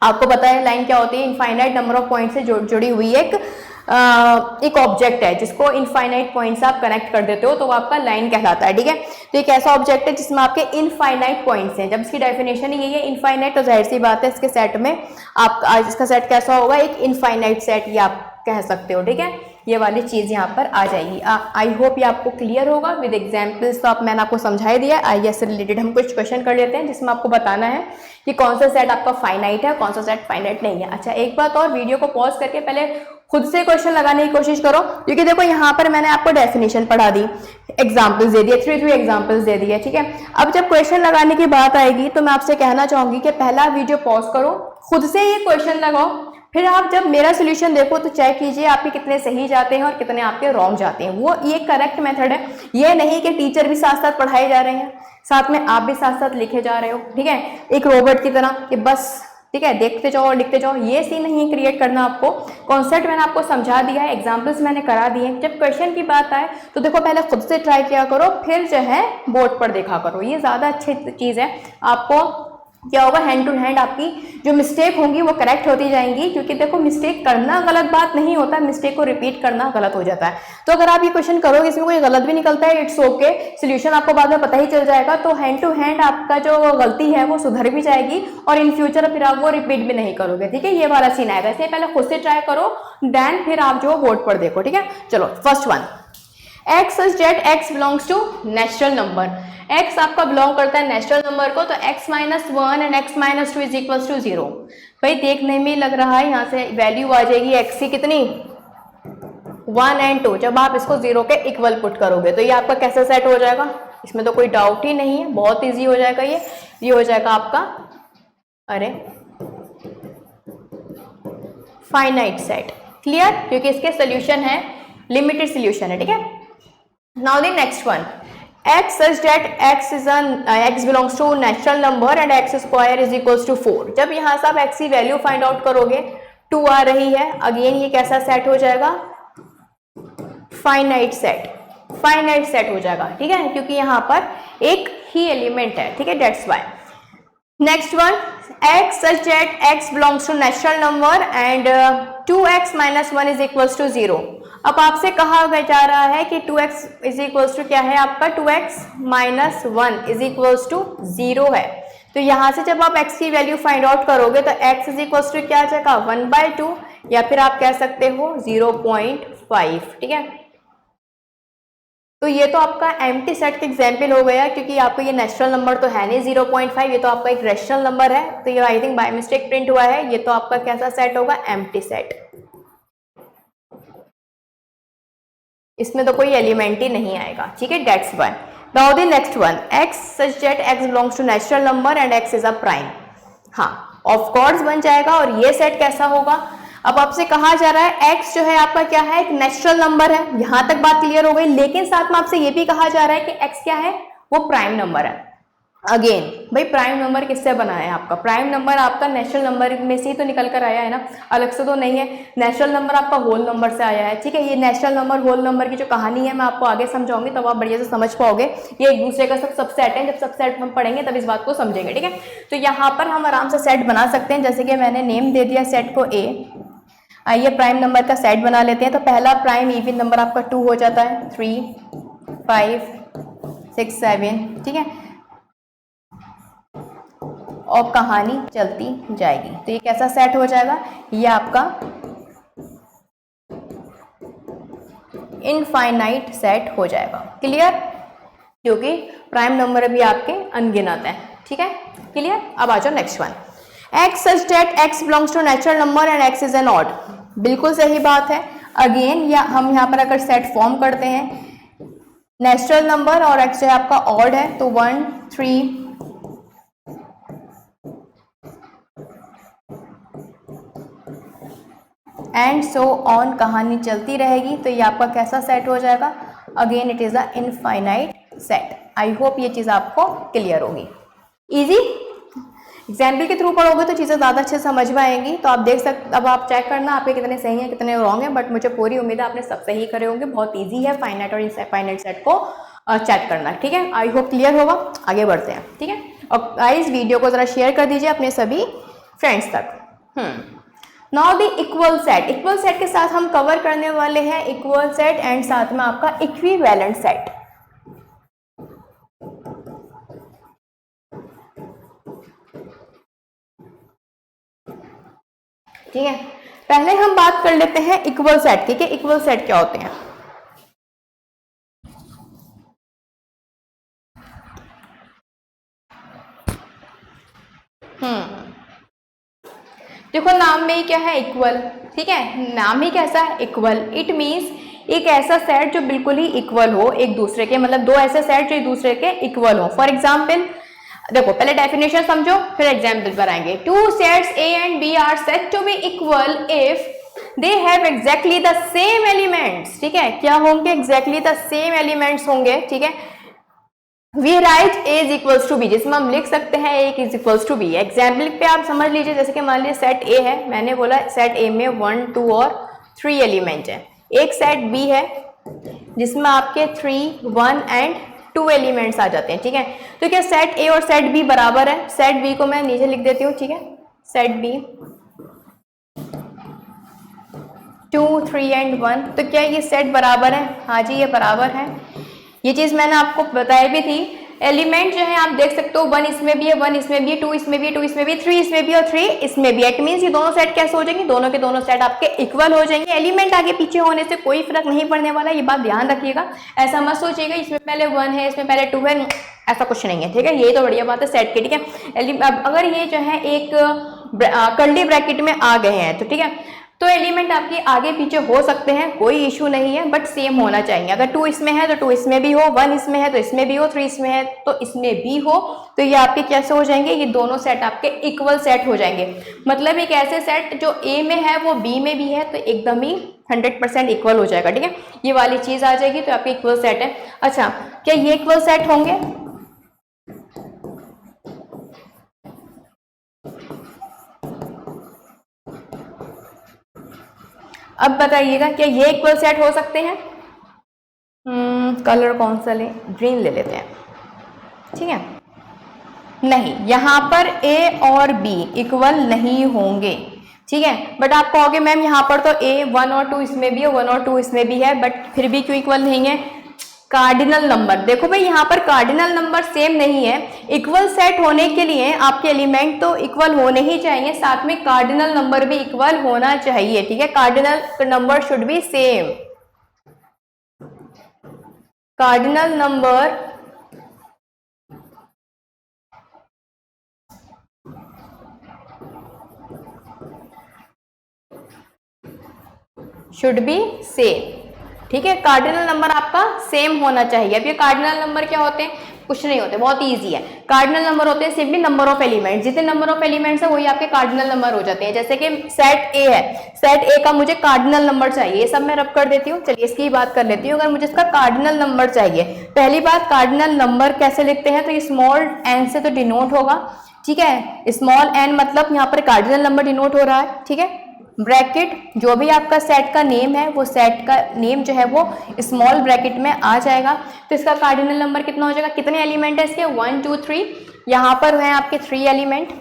आपको पता है लाइन क्या होती है, इनफाइनाइट नंबर ऑफ पॉइंट से जुड़ी हुई एक ऑब्जेक्ट है, जिसको इनफाइनाइट पॉइंट से आप कनेक्ट कर देते हो तो वो आपका लाइन कहलाता है। ठीक है, तो एक ऐसा ऑब्जेक्ट है जिसमें आपके इनफाइनाइट पॉइंट्स हैं। जब इसकी डेफिनेशन ही यही है इनफाइनाइट, तो जाहिर सी बात है इसके सेट में आप इसका सेट कैसा होगा, एक इनफाइनाइट सेट, ये आप कह सकते हो। ठीक है, ये वाली चीज यहाँ पर आ जाएगी। आई होप ये आपको क्लियर होगा विद एग्जाम्पल्स। तो मैंने आपको समझाई दिया। आईएएस से रिलेटेड हम कुछ क्वेश्चन कर लेते हैं जिसमें आपको बताना है कि कौन सा सेट आपका फाइनाइट है, कौन सा सेट फाइनाइट नहीं है। अच्छा, एक बात और, वीडियो को पॉज करके पहले खुद से क्वेश्चन लगाने की कोशिश करो, क्योंकि देखो यहाँ पर मैंने आपको डेफिनेशन पढ़ा दी, एग्जाम्पल्स दे दिए, 3 एग्जाम्पल्स दे दिए। ठीक है, अब जब क्वेश्चन लगाने की बात आएगी तो मैं आपसे कहना चाहूंगी कि पहला वीडियो पॉज करो, खुद से ये क्वेश्चन लगाओ, फिर आप जब मेरा सोल्यूशन देखो तो चेक कीजिए आपके कितने सही जाते हैं और कितने आपके रॉन्ग जाते हैं। वो ये करेक्ट मेथड है, ये नहीं कि टीचर भी साथ साथ पढ़ाए जा रहे हैं, साथ में आप भी साथ साथ लिखे जा रहे हो, ठीक है, एक रोबोट की तरह कि बस ठीक है देखते जाओ और लिखते जाओ। ये सीन नहीं क्रिएट करना आपको। कॉन्सेप्ट मैंने आपको समझा दिया है, एग्जाम्पल्स मैंने करा दिए हैं। जब क्वेश्चन की बात आए तो देखो पहले खुद से ट्राई किया करो, फिर जो है बोर्ड पर देखा करो, ये ज़्यादा अच्छी चीज़ है। आपको क्या होगा, हैंड टू हैंड आपकी जो मिस्टेक होंगी वो करेक्ट होती जाएंगी, क्योंकि देखो मिस्टेक करना गलत बात नहीं होता, मिस्टेक को रिपीट करना गलत हो जाता है। तो अगर आप ये क्वेश्चन करोगे इसमें कोई गलत भी निकलता है, इट्स ओके, सोल्यूशन आपको बाद में पता ही चल जाएगा, तो हैंड टू हैंड आपका जो गलती है वो सुधर भी जाएगी और इन फ्यूचर फिर आप वो रिपीट भी नहीं करोगे, ठीक है। ये वाला सीन आएगा, इसलिए पहले खुद से ट्राई करो, देन फिर आप जो बोर्ड पर देखो, ठीक है। चलो first one, x such that x belongs to natural number. x आपका बिलोंग करता है नेचुरल नंबर को, तो x minus 1 and x minus 2 is equal to 0। भाई देखने में लग रहा है यहाँ से वैल्यू आ जाएगी x की कितनी, 1 एंड 2। जब आप इसको 0 के इक्वल पुट करोगे तो ये आपका कैसे सेट हो जाएगा, इसमें तो कोई डाउट ही नहीं है, बहुत ईजी हो जाएगा ये हो जाएगा आपका, अरे फाइनाइट सेट। क्लियर, क्योंकि इसके सोल्यूशन है लिमिटेड सोल्यूशन है, ठीक है। Now the next one, x such that x belongs to natural number and x square is equals to 4। जब यहाँ से आप x की वैल्यू फाइंड आउट करोगे 2 आ रही है, अगेन ये कैसा सेट हो जाएगा, फाइनाइट सेट हो जाएगा, ठीक है, क्योंकि यहाँ पर एक ही एलिमेंट है, ठीक है, that's why. Next one, x such that x belongs to natural number and 2x minus 1 is equals to 0। अब आपसे कहा जा रहा है कि 2x इज इक्वल्स टू क्या है आपका, 2x minus 1 is equals to 0 है। तो यहाँ से जब आप x की वैल्यू फाइंड आउट करोगे तो x इज इक्वल्स टू क्या आ जाएगा, 1/2, या फिर आप कह सकते हो 0.5, ठीक है। तो ये तो आपका एम्प्टी सेट का एग्जाम्पल हो गया, क्योंकि आपको ये नेचुरल नंबर तो है नहीं 0.5, ये तो आपका एक रेशनल नंबर है, तो ये I think by mistake print हुआ है। ये तो आपका कैसा सेट होगा, एम्प्टी सेट, इसमें तो कोई एलिमेंट ही नहीं आएगा, ठीक है, that's one. Now the next one, x such that x belongs to natural number and x is a prime। हाँ, ऑफ कोर्स बन जाएगा। और ये सेट कैसा होगा, अब आपसे कहा जा रहा है x जो है आपका क्या है, एक नेचुरल नंबर है, यहां तक बात क्लियर हो गई, लेकिन साथ में आपसे ये भी कहा जा रहा है कि x क्या है, वो प्राइम नंबर है। अगेन भाई प्राइम नंबर किससे बना है आपका, प्राइम नंबर आपका नेचुरल नंबर में से ही तो निकल कर आया है ना, अलग से तो नहीं है। नेचुरल नंबर आपका होल नंबर से आया है, ठीक है। ये नेचुरल नंबर होल नंबर की जो कहानी है मैं आपको आगे समझाऊंगी, तब आप बढ़िया से समझ पाओगे। ये एक दूसरे का सब सबसेट है, जब सबसेट हम पढ़ेंगे तब इस बात को समझेंगे, ठीक है। तो यहाँ पर हम आराम से सेट बना सकते हैं, जैसे कि मैंने नेम दे दिया सेट को A। आइए प्राइम नंबर का सेट बना लेते हैं। तो पहला प्राइम इवन नंबर आपका 2 हो जाता है, 3, 5, 6, 7, ठीक है, और कहानी चलती जाएगी। तो ये कैसा सेट हो जाएगा, ये आपका इनफाइनाइट सेट हो जाएगा। क्लियर, क्योंकि प्राइम नंबर भी आपके अनगिनत हैं, ठीक है। क्लियर, अब आ जाओ next one, x such that x belongs to natural number and x is an odd। बिल्कुल सही बात है। अगेन या हम यहाँ पर अगर सेट फॉर्म करते हैं, नेचुरल नंबर और x जो है आपका ऑड है, तो 1, 3, एंड सो ऑन, कहानी चलती रहेगी। तो ये आपका कैसा सेट हो जाएगा, again it is a infinite set. I hope ये चीज़ आपको क्लियर होगी। इजी, एग्जाम्पल के थ्रू पढ़ोगे तो चीज़ें ज़्यादा अच्छे समझ में आएंगी। तो आप देख सकते, अब आप चेक करना आपके कितने सही हैं कितने रॉन्ग हैं, बट मुझे पूरी उम्मीद है आपने सब सही करे होंगे। बहुत ईजी है फाइनाइट और इनफाइनाइट सेट को चेक करना, ठीक है। आई होप क्लियर होगा। आगे बढ़ते हैं, ठीक है। और गाइस वीडियो को ज़रा शेयर कर दीजिए अपने सभी फ्रेंड्स तक। Now the equal set, equal set के साथ हम कवर करने वाले हैं इक्वल सेट एंड साथ में आपका इक्विवेलेंट सेट। ठीक है, पहले हम बात कर लेते हैं इक्वल सेट की कि इक्वल सेट क्या होते हैं। देखो नाम में ही क्या है, इक्वल, ठीक है, नाम ही कैसा है, इक्वल। इट मीन्स एक ऐसा सेट जो बिल्कुल ही इक्वल हो एक दूसरे के, मतलब दो ऐसे सेट जो एक दूसरे के इक्वल हो। फॉर एग्जाम्पल देखो पहले डेफिनेशन समझो फिर एग्जाम्पल पर आएंगे। Two sets A and B are said to be equal if they have exactly the same elements. ठीक है, क्या होंगे? एग्जैक्टली द सेम एलिमेंट्स होंगे। ठीक है, we write A is equals to B, जिसमें हम लिख सकते हैं A is equals to B. Example पे आप समझ लीजिए, जैसे कि मान लीजिए सेट ए है, मैंने बोला सेट ए में 1 2 और 3 एलिमेंट है। एक सेट बी है जिसमें आपके 3 1 एंड 2 एलिमेंट्स आ जाते हैं। ठीक है, तो क्या सेट ए और सेट बी बराबर है? सेट बी को मैं नीचे लिख देती हूँ। ठीक है, सेट बी 2 3 एंड 1, तो क्या ये सेट बराबर है? हाँ जी, ये बराबर है। ये चीज मैंने आपको बताई भी थी। एलिमेंट जो है आप देख सकते हो 1 इसमें भी है, 1 इसमें भी है, 2 इसमें भी है, 2 इसमें भी, 3 इसमें भी और 3 इसमें भी। इट मींस ये दोनों सेट कैसे हो जाएंगे? दोनों के दोनों सेट आपके इक्वल हो जाएंगे। एलिमेंट आगे पीछे होने से कोई फर्क नहीं पड़ने वाला, ये बात ध्यान रखिएगा। ऐसा मत सोचिएगा इसमें पहले 1 है इसमें पहले 2 है, ऐसा कुछ नहीं है। ठीक है, यही तो बढ़िया बात है सेट की। ठीक है, अगर ये जो है एक कर्ली ब्रैकेट में आ गए हैं तो ठीक है, तो एलिमेंट आपके आगे पीछे हो सकते हैं, कोई इशू नहीं है, बट सेम होना चाहिए। अगर 2 इसमें है तो 2 इसमें भी हो, 1 इसमें है तो इसमें भी हो, 3 इसमें है तो इसमें भी हो, तो ये आपके कैसे हो जाएंगे? ये दोनों सेट आपके इक्वल सेट हो जाएंगे। मतलब एक ऐसे सेट जो ए में है वो बी में भी है, तो एकदम ही 100% इक्वल हो जाएगा। ठीक है, ये वाली चीज आ जाएगी, तो आपके इक्वल सेट है। अच्छा, क्या ये इक्वल सेट होंगे? अब बताइएगा क्या ये इक्वल सेट हो सकते हैं? कलर कौन सा लें? ग्रीन ले लेते हैं। ठीक है, नहीं, यहां पर ए और बी इक्वल नहीं होंगे। ठीक है, बट आप कहोगे मैम यहाँ पर तो ए 1 और 2 इसमें भी है, 1 और 2 इसमें भी है, बट फिर भी क्यों इक्वल नहीं है? कार्डिनल नंबर, देखो भाई यहाँ पर कार्डिनल नंबर सेम नहीं है। इक्वल सेट होने के लिए आपके एलिमेंट तो इक्वल होने ही चाहिए, साथ में कार्डिनल नंबर भी इक्वल होना चाहिए। ठीक है, cardinal number should be same. Cardinal number should be same. ठीक है, कार्डिनल नंबर आपका सेम होना चाहिए। अब ये कार्डिनल नंबर क्या होते हैं? कुछ नहीं होते, बहुत इजी है। कार्डिनल नंबर होते हैं सिंपली नंबर ऑफ एलिमेंट्स, जितने नंबर ऑफ एलिमेंट्स है वही आपके कार्डिनल नंबर हो जाते हैं। जैसे कि सेट ए है, सेट ए का मुझे कार्डिनल नंबर चाहिए, ये सब मैं रब कर देती हूँ। चलिए इसकी बात कर लेती हूँ। अगर मुझे इसका कार्डिनल नंबर चाहिए, पहली बात कार्डिनल नंबर कैसे लिखते हैं? तो ये स्मॉल एन से तो डिनोट होगा। ठीक है, स्मॉल एन मतलब यहाँ पर कार्डिनल नंबर डिनोट हो रहा है। ठीक है, ब्रैकेट जो भी आपका सेट का नेम है वो सेट का नेम जो है वो स्मॉल ब्रैकेट में आ जाएगा। तो इसका कार्डिनल नंबर कितना हो जाएगा? कितने एलिमेंट है इसके? 1 2 3, यहाँ पर है आपके 3 एलिमेंट।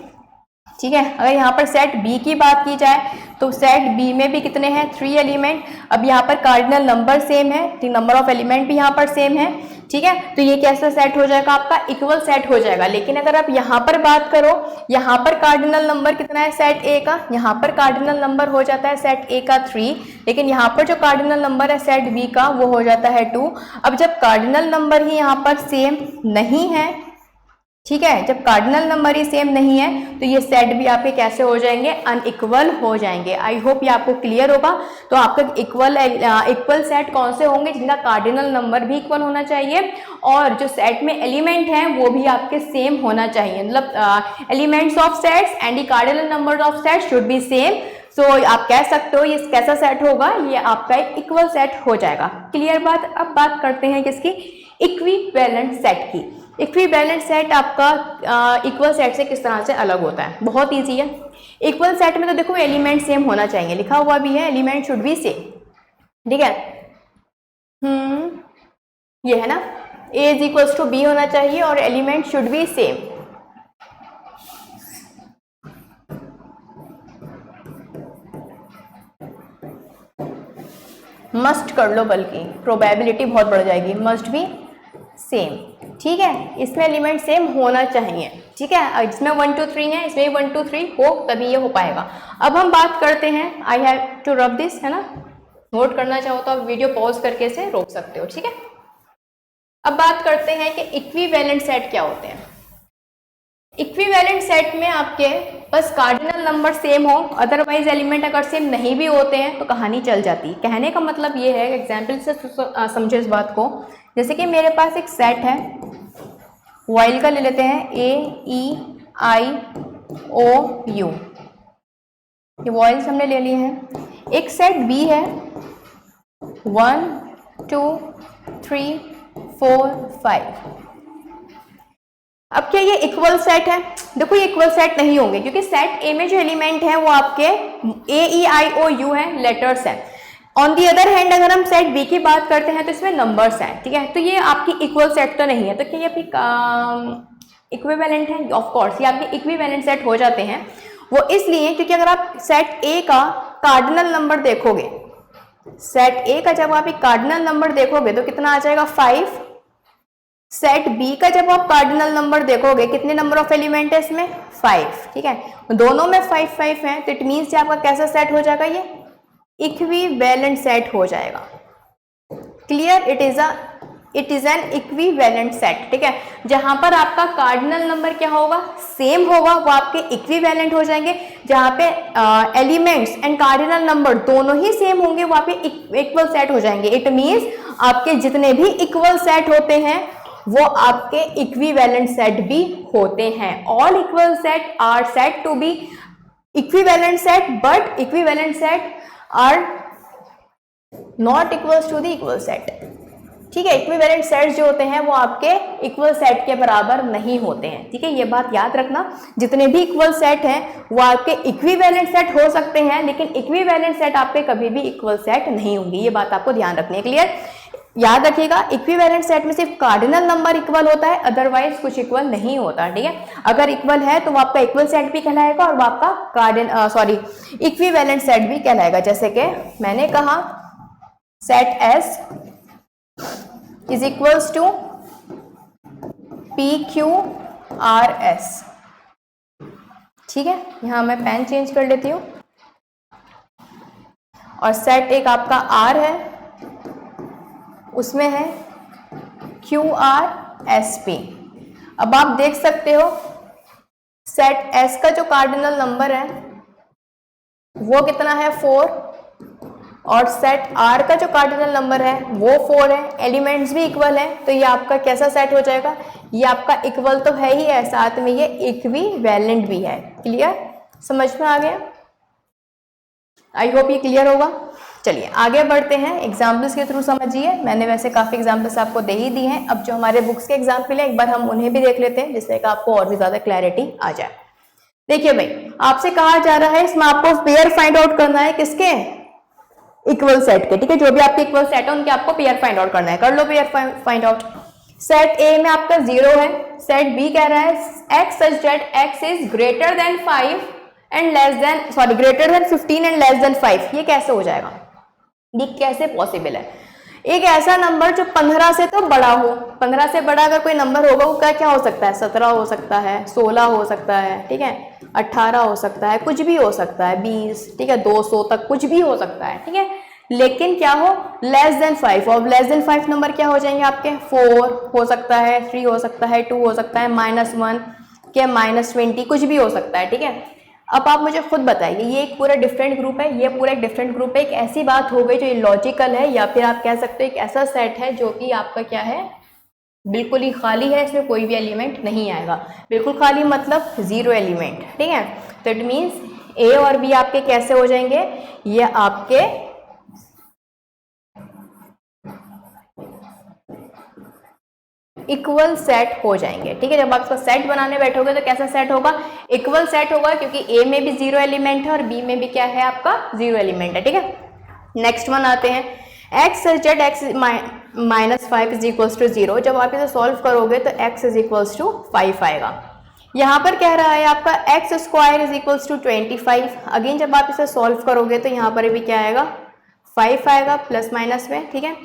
ठीक है, अगर यहाँ पर सेट बी की बात की जाए तो सेट बी में भी कितने हैं? 3 एलिमेंट। अब यहाँ पर कार्डिनल नंबर सेम है, नंबर ऑफ एलिमेंट भी यहाँ पर सेम है। ठीक है, तो ये कैसा सेट हो जाएगा? आपका इक्वल सेट हो जाएगा। लेकिन अगर आप यहाँ पर बात करो, यहाँ पर कार्डिनल नंबर कितना है सेट ए का? यहाँ पर कार्डिनल नंबर हो जाता है सेट ए का 3, लेकिन यहाँ पर जो कार्डिनल नंबर है सेट बी का वो हो जाता है 2। अब जब कार्डिनल नंबर ही यहाँ पर सेम नहीं है, ठीक है, जब कार्डिनल नंबर ही सेम नहीं है तो ये सेट भी आपके कैसे हो जाएंगे? अनइक्वल हो जाएंगे। आई होप ये आपको क्लियर होगा। तो आपका इक्वल सेट कौन से होंगे? जिनका कार्डिनल नंबर भी इक्वल होना चाहिए और जो सेट में एलिमेंट हैं वो भी आपके सेम होना चाहिए। मतलब elements of sets and the cardinal number of sets should be same. So आप कह सकते हो ये कैसा सेट होगा? ये आपका एक इक्वल सेट हो जाएगा। क्लियर बात। अब बात करते हैं किसकी? इक्विवेलेंट सेट की। इक्विवेलेंट सेट आपका इक्वल सेट से किस तरह से अलग होता है? बहुत ईजी है। इक्वल सेट में तो देखो एलिमेंट सेम होना चाहिए, लिखा हुआ भी है एलिमेंट शुड बी सेम। ठीक है, ये है ना, ए इज इक्वल्स टू बी होना चाहिए और element should be same. Must कर लो, बल्कि प्रोबेबिलिटी बहुत बढ़ जाएगी। Must be same. ठीक है, इसमें एलिमेंट सेम होना चाहिए। ठीक है, इसमें 1 2 3 है, इसमें 1 2 3 हो तभी ये हो पाएगा। अब हम बात करते हैं, I have to rub this, है ना, नोट करना चाहो तो आप वीडियो पॉज करके से रोक सकते हो। ठीक है, अब बात करते हैं कि इक्विवेलेंट सेट क्या होते हैं। इक्विवेलेंट सेट में आपके बस कार्डिनल नंबर सेम हो, अदरवाइज एलिमेंट अगर सेम नहीं भी होते हैं तो कहानी चल जाती। कहने का मतलब ये है, एग्जाम्पल से समझो इस बात को। जैसे कि मेरे पास एक सेट है वॉइल का ले लेते हैं A-E-I-O-U, ये वॉइल्स हमने ले लिए हैं। एक सेट B है 1 2 3 4 5। अब क्या ये इक्वल सेट है? देखो ये इक्वल सेट नहीं होंगे क्योंकि सेट ए में जो एलिमेंट है वो आपके A-E-I-O-U है, लेटर्स है। ऑन दी अदर हैंड अगर हम सेट बी की बात करते हैं तो इसमें नंबर्स हैं, ठीक है। तो ये आपकी इक्वल सेट तो नहीं है, तो क्या ये आपकी इक्विवेलेंट है? ऑफ कोर्स ये आपके इक्विवेलेंट सेट हो जाते हैं। वो इसलिए क्योंकि अगर आप सेट ए का कार्डिनल नंबर देखोगे, सेट ए का जब आप एक कार्डिनल नंबर देखोगे तो कितना आ जाएगा 5। सेट बी का जब आप कार्डिनल नंबर देखोगे कितने नंबर ऑफ एलिमेंट है इसमें 5, ठीक है। दोनों में 5 5 है, तो इट मीन्स आपका कैसा सेट हो जाएगा? ये इक्विवेलेंट सेट हो जाएगा। Clear? It is an equivalent set, ठीक है। जहां पर आपका कार्डिनल नंबर क्या होगा? सेम होगा, वो आपके इक्विवेलेंट हो जाएंगे। जहां पे एलिमेंट्स एंड कार्डिनल नंबर दोनों ही सेम होंगे वो आपके इक्वल सेट हो जाएंगे। इट मीन्स आपके जितने भी इक्वल सेट होते हैं वो आपके इक्विवेलेंट सेट भी होते हैं। All equal set are set to be equivalent set, but equivalent set are not equals to the equal set, ठीक है। इक्विवेलेंट सेट्स जो होते हैं वो आपके इक्वल सेट के बराबर नहीं होते हैं, ठीक है। ये बात याद रखना, जितने भी इक्वल सेट हैं वो आपके इक्विवेलेंट सेट हो सकते हैं, लेकिन इक्विवेलेंट सेट आपके कभी भी इक्वल सेट नहीं होंगे। ये बात आपको ध्यान रखनी है। क्लियर? याद रखिएगा, इक्विवेलेंट सेट में सिर्फ कार्डिनल नंबर इक्वल होता है, अदरवाइज कुछ इक्वल नहीं होता, ठीक है। अगर इक्वल है तो वो आपका इक्वल सेट भी कहलाएगा और वो आपका इक्विवेलेंट सेट भी कहलाएगा। जैसे कि मैंने कहा set S is equals to PQRS, ठीक है। यहां मैं पेन चेंज कर लेती हूं। और सेट एक आपका R है, उसमें है QRSP। अब आप देख सकते हो सेट S का जो कार्डिनल नंबर है वो कितना है 4, और सेट R का जो कार्डिनल नंबर है वो 4 है। एलिमेंट्स भी इक्वल है, तो ये आपका कैसा सेट हो जाएगा? ये आपका इक्वल तो है ही है, साथ में ये इक्विवेलेंट भी है। क्लियर? समझ में आ गया? आई होप ये क्लियर होगा। चलिए आगे बढ़ते हैं, एग्जाम्पल्स के थ्रू समझिए। मैंने वैसे काफ़ी एग्जाम्पल्स आपको दे ही दी हैं। अब जो हमारे बुक्स के एग्जाम्पल है एक बार हम उन्हें भी देख लेते हैं, जिससे कि आपको और भी ज़्यादा क्लैरिटी आ जाए। देखिए भाई, आपसे कहा जा रहा है इसमें आपको पेयर फाइंड आउट करना है, किसके? इक्वल सेट के, ठीक है। जो भी आपके इक्वल सेट है उनके आपको पेयर फाइंड आउट करना है। कर लो pair find out. Set A में आपका 0 है, सेट बी कह रहा है x such that x is greater than 5 and less then greater than 15 and less then 5। ये कैसे हो जाएगा? ये कैसे पॉसिबल है? एक ऐसा नंबर जो 15 से तो बड़ा हो, 15 से बड़ा अगर कोई नंबर होगा वो क्या हो सकता है? 17 हो सकता है, 16 हो सकता है, ठीक है, 18 हो सकता है, कुछ भी हो सकता है, 20, ठीक है, 200 तक कुछ भी हो सकता है, ठीक है। लेकिन क्या हो? Less than 5। और लेस देन 5 नंबर क्या हो जाएंगे आपके? 4 हो सकता है, 3 हो सकता है, 2 हो सकता है, -1 क्या -20, कुछ भी हो सकता है, ठीक है। अब आप मुझे खुद बताइए, ये एक पूरा डिफरेंट ग्रुप है, ये पूरा एक डिफरेंट ग्रुप है। एक ऐसी बात हो गई जो लॉजिकल है, या फिर आप कह सकते हो एक ऐसा सेट है जो कि आपका क्या है? बिल्कुल ही खाली है, इसमें कोई भी एलिमेंट नहीं आएगा। बिल्कुल खाली मतलब 0 एलिमेंट, ठीक है। तो इट मीन्स ए और बी आपके कैसे हो जाएंगे? ये आपके इक्वल सेट हो जाएंगे, ठीक है। जब आप इसका सेट बनाने बैठोगे तो कैसा सेट होगा? इक्वल सेट होगा, क्योंकि ए में भी 0 एलिमेंट है और बी में भी क्या है आपका? 0 एलिमेंट है, ठीक है। नेक्स्ट वन आते हैं, x such that x -5 is equals to 0। जब आप इसे सॉल्व करोगे तो x इज इक्वल्स टू 5 आएगा। यहाँ पर कह रहा है आपका x square is equals to 25। Again जब आप इसे सॉल्व करोगे तो यहाँ पर भी क्या आएगा? 5 आएगा प्लस माइनस में, ठीक है।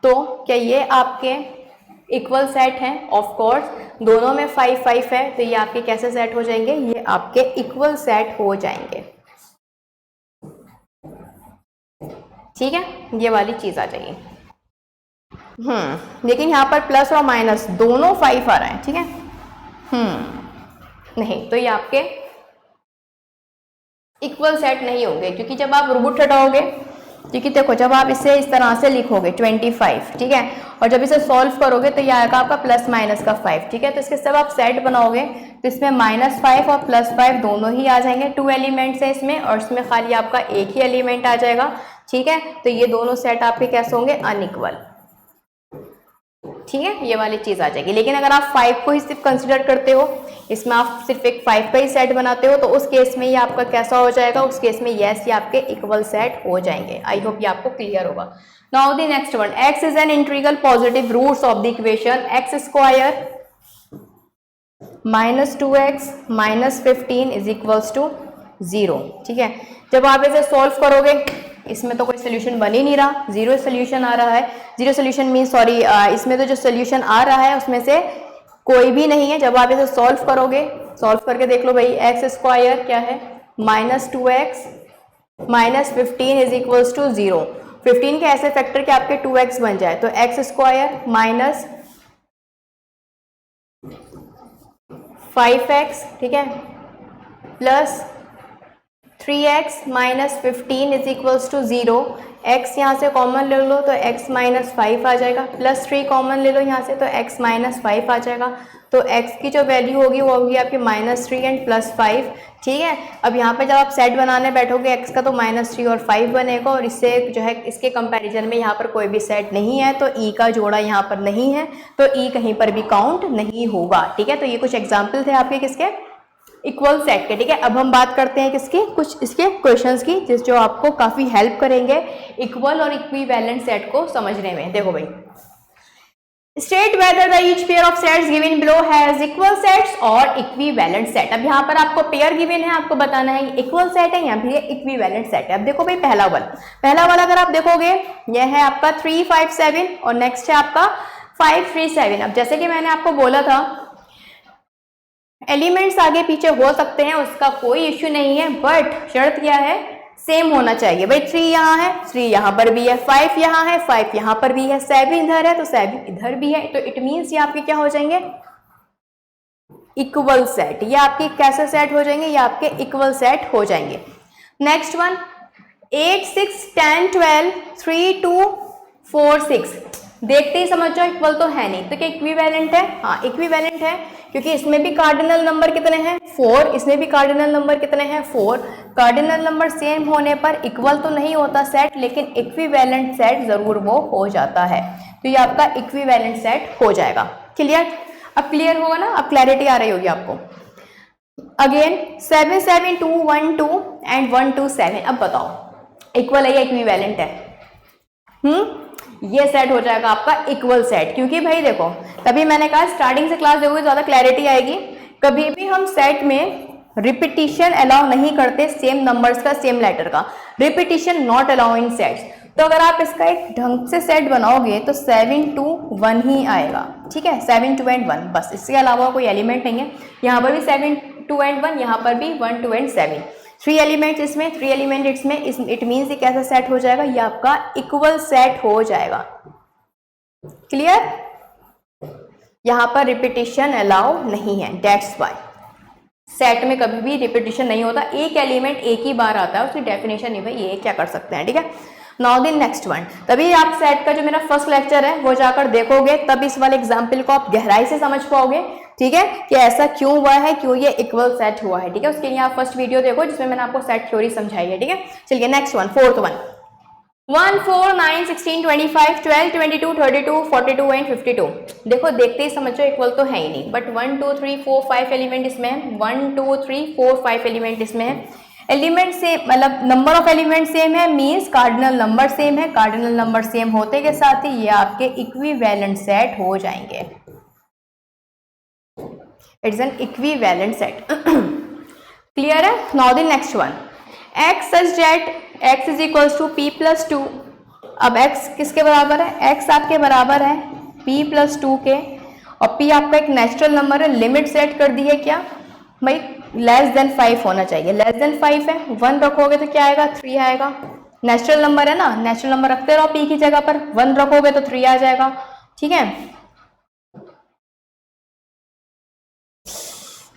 तो क्या ये आपके इक्वल सेट हैं? ऑफ कोर्स, दोनों में 5 5 है, तो ये आपके कैसे सेट हो जाएंगे? ये आपके इक्वल सेट हो जाएंगे, ठीक है। ये वाली चीज आ जाएगी। लेकिन यहाँ पर प्लस और माइनस दोनों 5 आ रहे हैं, ठीक है। नहीं, तो ये आपके इक्वल सेट नहीं होंगे, क्योंकि जब आप रूट हटाओगे, क्योंकि देखो जब आप इसे इस तरह से लिखोगे 25, ठीक है, और जब इसे सॉल्व करोगे तो ये आएगा आपका प्लस माइनस का 5, ठीक है। तो इसके सब आप सेट बनाओगे तो इसमें -5 और +5 दोनों ही आ जाएंगे। 2 एलिमेंट्स है इसमें और इसमें खाली आपका एक ही एलिमेंट आ जाएगा, ठीक है। तो ये दोनों सेट आपके कैसे होंगे, अनइक्वल, ठीक है, ये वाली चीज आ जाएगी। लेकिन अगर आप 5 को ही सिर्फ कंसिडर करते हो, इसमें आप सिर्फ एक 5 का ही सेट बनाते हो, तो उस केस में ये आपका कैसा हो जाएगा, उस केस में यस ये आपके इक्वल सेट हो जाएंगे। आई होप ये आपको क्लियर होगा। Now the next one, x is an integral positive roots of the equation x square -2x -15 is equals to 0, ठीक है। जब आप इसे सॉल्व करोगे, इसमें तो कोई सोल्यूशन बन ही नहीं रहा, जीरो सोल्यूशन आ रहा है। जीरो सोल्यूशन मीन सॉरी, इसमें तो जो सोल्यूशन आ रहा है उसमें से कोई भी नहीं है। जब आप इसे सॉल्व करोगे, सॉल्व करके देख लो भाई, एक्स स्क्वायर क्या है, -2x -15 इज इक्वल्स टू 0। 15 के ऐसे फैक्टर के आपके 2x बन जाए, तो एक्स स्क्वायर -5x, ठीक है, plus 3x -15 is equals to 0। x यहाँ से कॉमन ले लो तो x -5 आ जाएगा, प्लस 3 कॉमन ले लो यहाँ से तो x -5 आ जाएगा। तो x की जो वैल्यू होगी वो होगी आपकी -3 एंड +5, ठीक है। अब यहाँ पे जब आप सेट बनाने बैठोगे x का तो -3 और 5 बनेगा, और इससे जो है इसके कंपैरिजन में यहाँ पर कोई भी सेट नहीं है, तो e का जोड़ा यहाँ पर नहीं है, तो e कहीं पर भी काउंट नहीं होगा, ठीक है। तो ये कुछ एग्जाम्पल थे आपके किसके, इक्वल सेट के, ठीक है। अब हम बात करते हैं किसकी, कुछ इसके क्वेश्चंस की, जिस जो आपको काफी हेल्प करेंगे इक्वल और इक्विवेलेंट सेट को समझने में। देखो भाई, state whether the each pair of sets given below has equal sets और इक्विवेलेंट सेट। अब यहाँ पर आपको पेयर गिवन है, आपको बताना है इक्वल सेट है या फिर इक्विवेलेंट सेट है। अब देखो भाई, पहला वाला अगर आप देखोगे, यह है आपका 3 5 7 और नेक्स्ट है आपका 5 3 7। अब जैसे कि मैंने आपको बोला था, एलिमेंट्स आगे पीछे हो सकते हैं, उसका कोई इश्यू नहीं है, बट शर्त क्या है, सेम होना चाहिए। भाई 3 यहाँ है, 3 यहाँ पर भी है, 5 यहाँ है, 5 यहाँ पर भी है, 7 इधर है तो 7 इधर भी है, तो इट मीन्स ये आपके क्या हो जाएंगे, इक्वल सेट। ये आपके कैसे सेट हो जाएंगे, ये आपके इक्वल सेट हो जाएंगे। नेक्स्ट वन, 8 6 10 12 3 2 4 6, देखते ही समझ जाओ इक्वल तो है नहीं, तो क्या इक्विवेलेंट है, हाँ इक्विवेलेंट है, क्योंकि इसमें भी कार्डिनल नंबर कितने हैं, 4, इसमें भी कार्डिनल नंबर कितने हैं, 4। कार्डिनल नंबर सेम होने पर इक्वल तो नहीं होता सेट, लेकिन इक्विवेलेंट सेट जरूर वो हो जाता है, तो ये आपका इक्विवेलेंट सेट हो जाएगा। क्लियर, अब क्लियर होगा ना, अब क्लैरिटी आ रही होगी आपको। अगेन 7 7 2 1 2 एंड 1 2 7, अब बताओ इक्वल है या इक्विवेलेंट है, ये सेट हो जाएगा आपका इक्वल सेट। क्योंकि भाई देखो, तभी मैंने कहा स्टार्टिंग से क्लास देखोगे ज्यादा क्लैरिटी आएगी। कभी भी हम सेट में रिपीटिशन अलाउ नहीं करते, सेम नंबर्स का, सेम लेटर का, repetition not allow in sets. तो अगर आप इसका एक ढंग से सेट बनाओगे तो 7 2 1 ही आएगा, ठीक है, 7 2 एंड 1, बस, इसके अलावा कोई एलिमेंट नहीं है। यहाँ पर भी 7 2 एंड 1, यहाँ पर भी 1 2 एंड 7, 3 एलिमेंट इसमें, 3 एलिमेंट इसमें, इट मीन्स ये कैसा सेट हो जाएगा, ये आपका इक्वल सेट हो जाएगा। क्लियर, यहां पर रिपीटिशन अलाउ नहीं है, दैट्स व्हाई सेट में कभी भी रिपीटिशन नहीं होता, एक एलिमेंट एक ही बार आता है, उसकी डेफिनेशन नहीं, भाई ये क्या कर सकते हैं, ठीक है। नाउ द नेक्स्ट वन, तभी आप सेट का जो मेरा फर्स्ट लेक्चर है वो जाकर देखोगे, तब इस वाले एग्जाम्पल को आप गहराई से समझ पाओगे, ठीक है, कि ऐसा क्यों हुआ है, क्यों ये इक्वल सेट हुआ है, ठीक है। उसके लिए आप फर्स्ट वीडियो देखो जिसमें मैंने आपको सेट थ्योरी समझाई है, ठीक है। चलिए next one, fourth one, 1 4 9 16 25 12 22 32 42 and 52। देखो देखते ही समझो इक्वल तो है ही नहीं, बट 1 2 3 4 5 एलिमेंट इसमें है, 1 2 3 4 5 एलिमेंट इसमें है। एलिमेंट से मतलब नंबर ऑफ एलिमेंट सेम है, मीन्स कार्डिनल नंबर सेम है। कार्डिनल नंबर सेम होते के साथ ही ये आपके इक्विवेलेंट सेट हो जाएंगे, it's an equivalent set. Clear है। Now the next one, x such that x is equals to p plus 2। अब x किसके बराबर है, x आपके बराबर है p प्लस 2 के, और p आपका एक नेचुरल नंबर है। लिमिट सेट कर दी है क्या भाई, लेस देन 5 होना चाहिए, लेस देन 5 है, 1 रखोगे तो क्या आएगा, 3 आएगा। नेचुरल नंबर है ना, नेचुरल नंबर रखते रहो p की जगह पर, 1 रखोगे तो 3 आ जाएगा, ठीक है।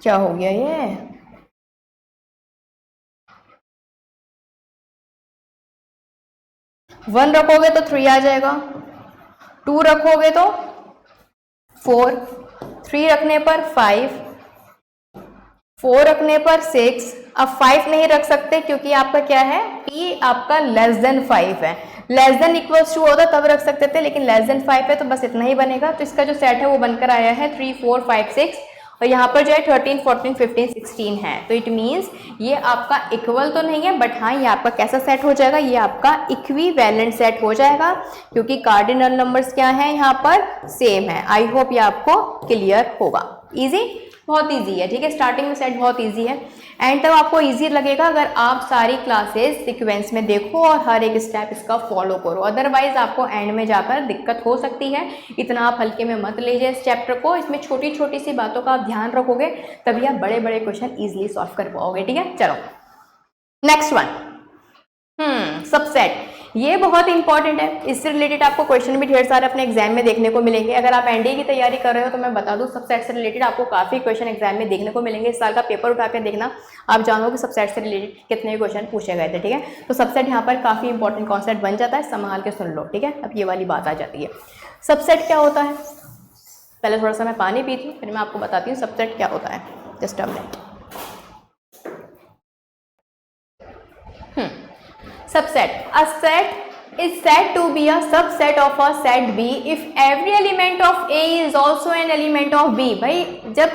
क्या हो गया ये, वन रखोगे तो 3 आ जाएगा, 2 रखोगे तो 4, 3 रखने पर 5, 4 रखने पर 6। अब 5 नहीं रख सकते क्योंकि आपका क्या है, p आपका लेस देन 5 है। लेस देन इक्वल्स टू होता तब रख सकते थे, लेकिन लेस देन 5 है तो बस इतना ही बनेगा। तो इसका जो सेट है वो बनकर आया है 3, 4, 5, 6, और यहाँ पर जो है 13, 14, 15, 16 है। तो इट मीन्स ये आपका इक्वल तो नहीं है, बट हाँ ये आपका कैसा सेट हो जाएगा, ये आपका इक्विवेलेंट सेट हो जाएगा, क्योंकि कार्डिनल नंबर्स क्या है यहाँ पर, सेम है। आई होप ये आपको क्लियर होगा। इजी, बहुत इजी है, ठीक है। स्टार्टिंग में सेट बहुत इजी है, एंड तब आपको इजी लगेगा अगर आप सारी क्लासेस सीक्वेंस में देखो और हर एक स्टेप इसका फॉलो करो। अदरवाइज आपको एंड में जाकर दिक्कत हो सकती है। इतना आप हल्के में मत लीजिए इस चैप्टर को, इसमें छोटी छोटी सी बातों का आप ध्यान रखोगे तभी आप बड़े बड़े क्वेश्चन ईजिली सॉल्व कर पाओगे, ठीक है। चलो नेक्स्ट वन, सबसेट। ये बहुत इंपॉर्टेंट है, इससे रिलेटेड आपको क्वेश्चन भी ढेर सारे अपने एग्जाम में देखने को मिलेंगे। अगर आप एनडीए की तैयारी कर रहे हो तो मैं बता दूं, सबसेट से रिलेटेड आपको काफी क्वेश्चन एग्जाम में देखने को मिलेंगे। इस साल का पेपर उठा कर देखना, आप जानोगे सबसेट से रिलेटेड कितने क्वेश्चन पूछे गए थे, ठीक है। तो सबसेट यहाँ पर काफी इंपॉर्टेंट कॉन्सेप्ट बन जाता है, संभाल के सुन लो, ठीक है। अब ये वाली बात आ जाती है, सबसेट क्या होता है। पहले थोड़ा सा मैं पानी पीती हूँ, फिर मैं आपको बताती हूँ सबसेट क्या होता है। Just a minute. Subset. A set is said to be a subset of a set B if every element of A is also an element of B। भाई जब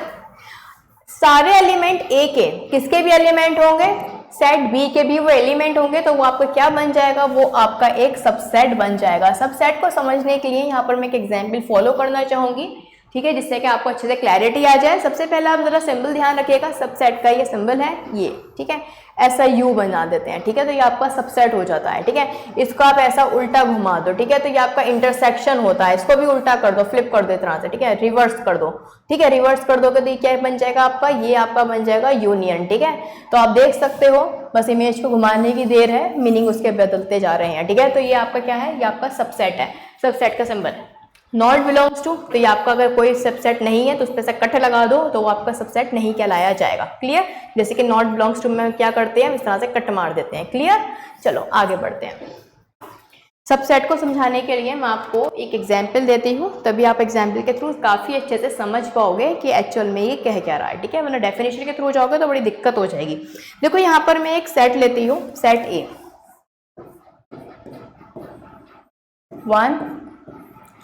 सारे एलिमेंट A के किसके भी एलिमेंट होंगे, सेट B के भी वो एलिमेंट होंगे, तो वो आपका क्या बन जाएगा, वो आपका एक सबसेट बन जाएगा। सबसेट को समझने के लिए यहाँ पर मैं एक एग्जाम्पल फॉलो करना चाहूंगी, ठीक है, जिससे कि आपको अच्छे से क्लैरिटी आ जाए। सबसे पहले आप जरा सिंबल ध्यान रखिएगा, सबसेट का ये सिंबल है ये, ठीक है, ऐसा यू बना देते हैं, ठीक है, तो ये आपका सबसेट हो जाता है, ठीक है। इसको आप ऐसा उल्टा घुमा दो, ठीक है, तो ये आपका इंटरसेक्शन होता है। इसको भी उल्टा कर दो, फ्लिप कर दो इस तरह से, ठीक है, रिवर्स कर दो, ठीक है, रिवर्स कर दोगे तो ये क्या बन जाएगा आपका, ये आपका बन जाएगा यूनियन, ठीक है। तो आप देख सकते हो, बस इमेज को घुमाने की देर है, मीनिंग उसके बदलते जा रहे हैं, ठीक है। तो ये आपका क्या है, ये आपका सबसेट है, सबसेट का सिंबल है। नॉट बिलोंग्स टू, तो ये आपका अगर कोई सबसेट नहीं है तो उस पर से कट लगा दो तो वो आपका सबसेट नहीं कहलाया जाएगा। क्लियर, जैसे कि नॉट बिलोंग्स टू में क्या करते हैं, इस तरह से कट मार देते हैं। क्लियर, चलो आगे बढ़ते हैं। सबसेट को समझाने के लिए मैं आपको एक एग्जाम्पल देती हूँ, तभी आप एग्जाम्पल के थ्रू काफ़ी अच्छे से समझ पाओगे कि एक्चुअल में ये कह क्या रहा है, ठीक है। वरना डेफिनेशन के थ्रू जाओगे तो बड़ी दिक्कत हो जाएगी। देखो यहाँ पर मैं एक सेट लेती हूँ, सेट ए, 1,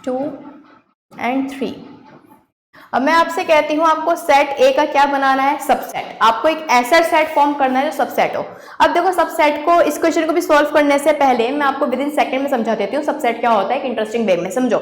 2 and 3। अब मैं आपसे कहती हूँ आपको सेट ए का क्या बनाना है, सबसेट। आपको एक ऐसा सेट फॉर्म करना है जो सबसेट हो। अब देखो सबसेट को, इस क्वेश्चन को भी सॉल्व करने से पहले मैं आपको विद इन सेकंड में समझा देती हूँ सबसेट क्या होता है, एक इंटरेस्टिंग वे में समझो।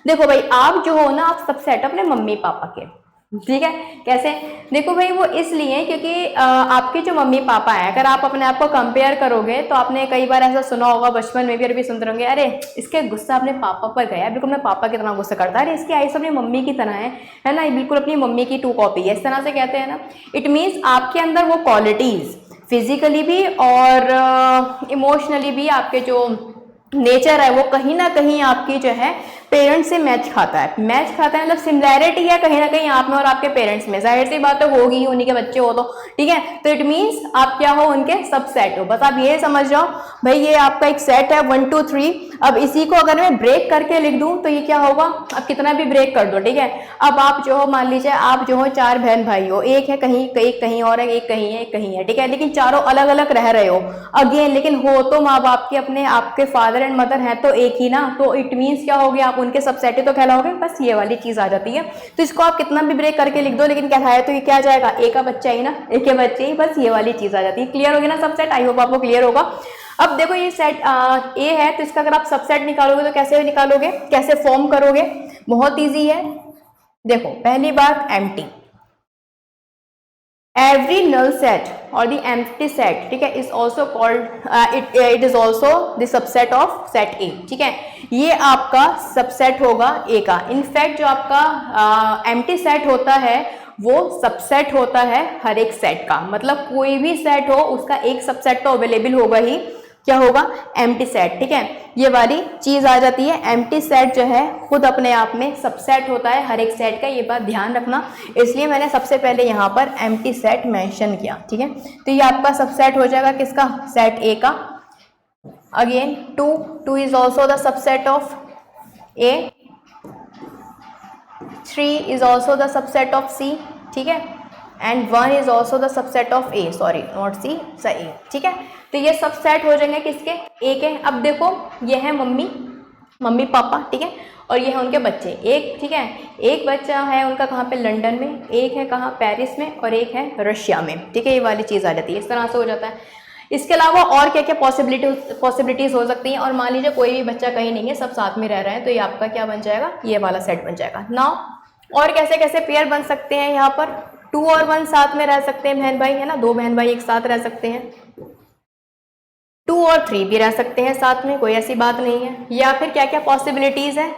देखो भाई, आप जो हो ना, आप सबसेट अपने मम्मी पापा के, ठीक है। कैसे, देखो भाई वो इसलिए क्योंकि आपके जो मम्मी पापा हैं, अगर आप अपने आप को कंपेयर करोगे तो आपने कई बार ऐसा सुना होगा, बचपन में भी सुनते होंगे, अरे इसके गुस्सा अपने पापा पर गया, बिल्कुल अपने पापा की तरह गुस्सा करता है, अरे इसकी आईज अपनी मम्मी की तरह है ना, बिल्कुल अपनी मम्मी की 2 कॉपी है, इस तरह से कहते हैं ना। इट मीन्स आपके अंदर वो क्वालिटीज फिजिकली भी और इमोशनली भी, आपके जो नेचर है वो कहीं ना कहीं आपकी जो है पेरेंट्स से मैच खाता है। मैच खाता है मतलब सिमिलैरिटी है कहीं ना कहीं आप में और आपके पेरेंट्स में, जाहिर सी बात तो होगी, उन्हीं के बच्चे हो तो, ठीक है। तो इट मीन्स आप क्या हो, उनके सबसेट हो। बस आप ये समझ जाओ भाई, ये आपका एक सेट है 1, 2, 3। अब इसी को अगर मैं ब्रेक करके लिख दूं तो ये क्या होगा, अब कितना भी ब्रेक कर दो, ठीक है। अब आप जो हो, मान लीजिए आप जो हो 4 बहन भाई हो, एक है कहीं, एक कहीं और है, एक कहीं है, एक कहीं है, ठीक है, लेकिन चारों अलग अलग रह रहे हो अगेन, लेकिन हो तो माँ बाप के अपने, आपके फादर एंड मदर है तो एक ही ना। तो इट मीन्स क्या हो गया, आप उनके सबसेट ही तो कहलाओगे। बस ये वाली चीज आ जाती है। तो इसको आप कितना भी ब्रेक करके लिख दो, लेकिन क्या है तो ये क्या आ जाएगा, एक का बच्चा ही ना, एक के बच्चे ही, बस ये वाली चीज आ जाती है। क्लियर हो गया ना सबसेट, आई होप आपको क्लियर होगा। अब देखो ये सेट ए है, तो इसका अगर आप सबसेट निकालोगे तो कैसे निकालोगे, कैसे फॉर्म करोगे, बहुत इजी है। देखो पहली बात, empty, every null set or the empty set, ठीक है, is also called it is also the subset of set A, ठीक है। ये आपका सबसेट होगा A का। इनफैक्ट जो आपका empty set होता है वो सबसेट होता है हर एक सेट का, मतलब कोई भी सेट हो उसका एक सबसेट तो अवेलेबल होगा ही। क्या होगा, एम्प्टी सेट, ठीक है। ये वाली चीज आ जाती है। एम्प्टी सेट जो है खुद अपने आप में सबसेट होता है हर एक सेट का, ये बात ध्यान रखना, इसलिए मैंने सबसे पहले यहाँ पर एम्प्टी सेट मेंशन किया, ठीक है। तो ये आपका सबसेट हो जाएगा किसका, सेट ए का। Again 2 is also the subset of A, 3 is also the subset of C, ठीक है, and 1 is also the subset of A, sorry not C, A, ठीक है। तो ये सबसेट हो जाएंगे किसके, A के। अब देखो ये है मम्मी पापा, ठीक है, और ये है उनके बच्चे, एक, ठीक है, एक बच्चा है उनका कहाँ पे, लंदन में, एक है कहाँ, पेरिस में, और एक है रशिया में, ठीक है, ये वाली चीज़ आ जाती है, इस तरह से हो जाता है। इसके अलावा और क्या क्या पॉसिबिलिटीज हो सकती हैं, और मान लीजिए कोई भी बच्चा कहीं नहीं है, सब साथ में रह रहे हैं, तो ये आपका क्या बन जाएगा, ये वाला सेट बन जाएगा। नाउ और कैसे कैसे पेयर बन सकते हैं, यहाँ पर 2 और 1 साथ में रह सकते हैं बहन भाई, है ना, 2 बहन भाई एक साथ रह सकते हैं, 2 और 3 भी रह सकते हैं साथ में, कोई ऐसी बात नहीं है। या फिर क्या क्या पॉसिबिलिटीज है,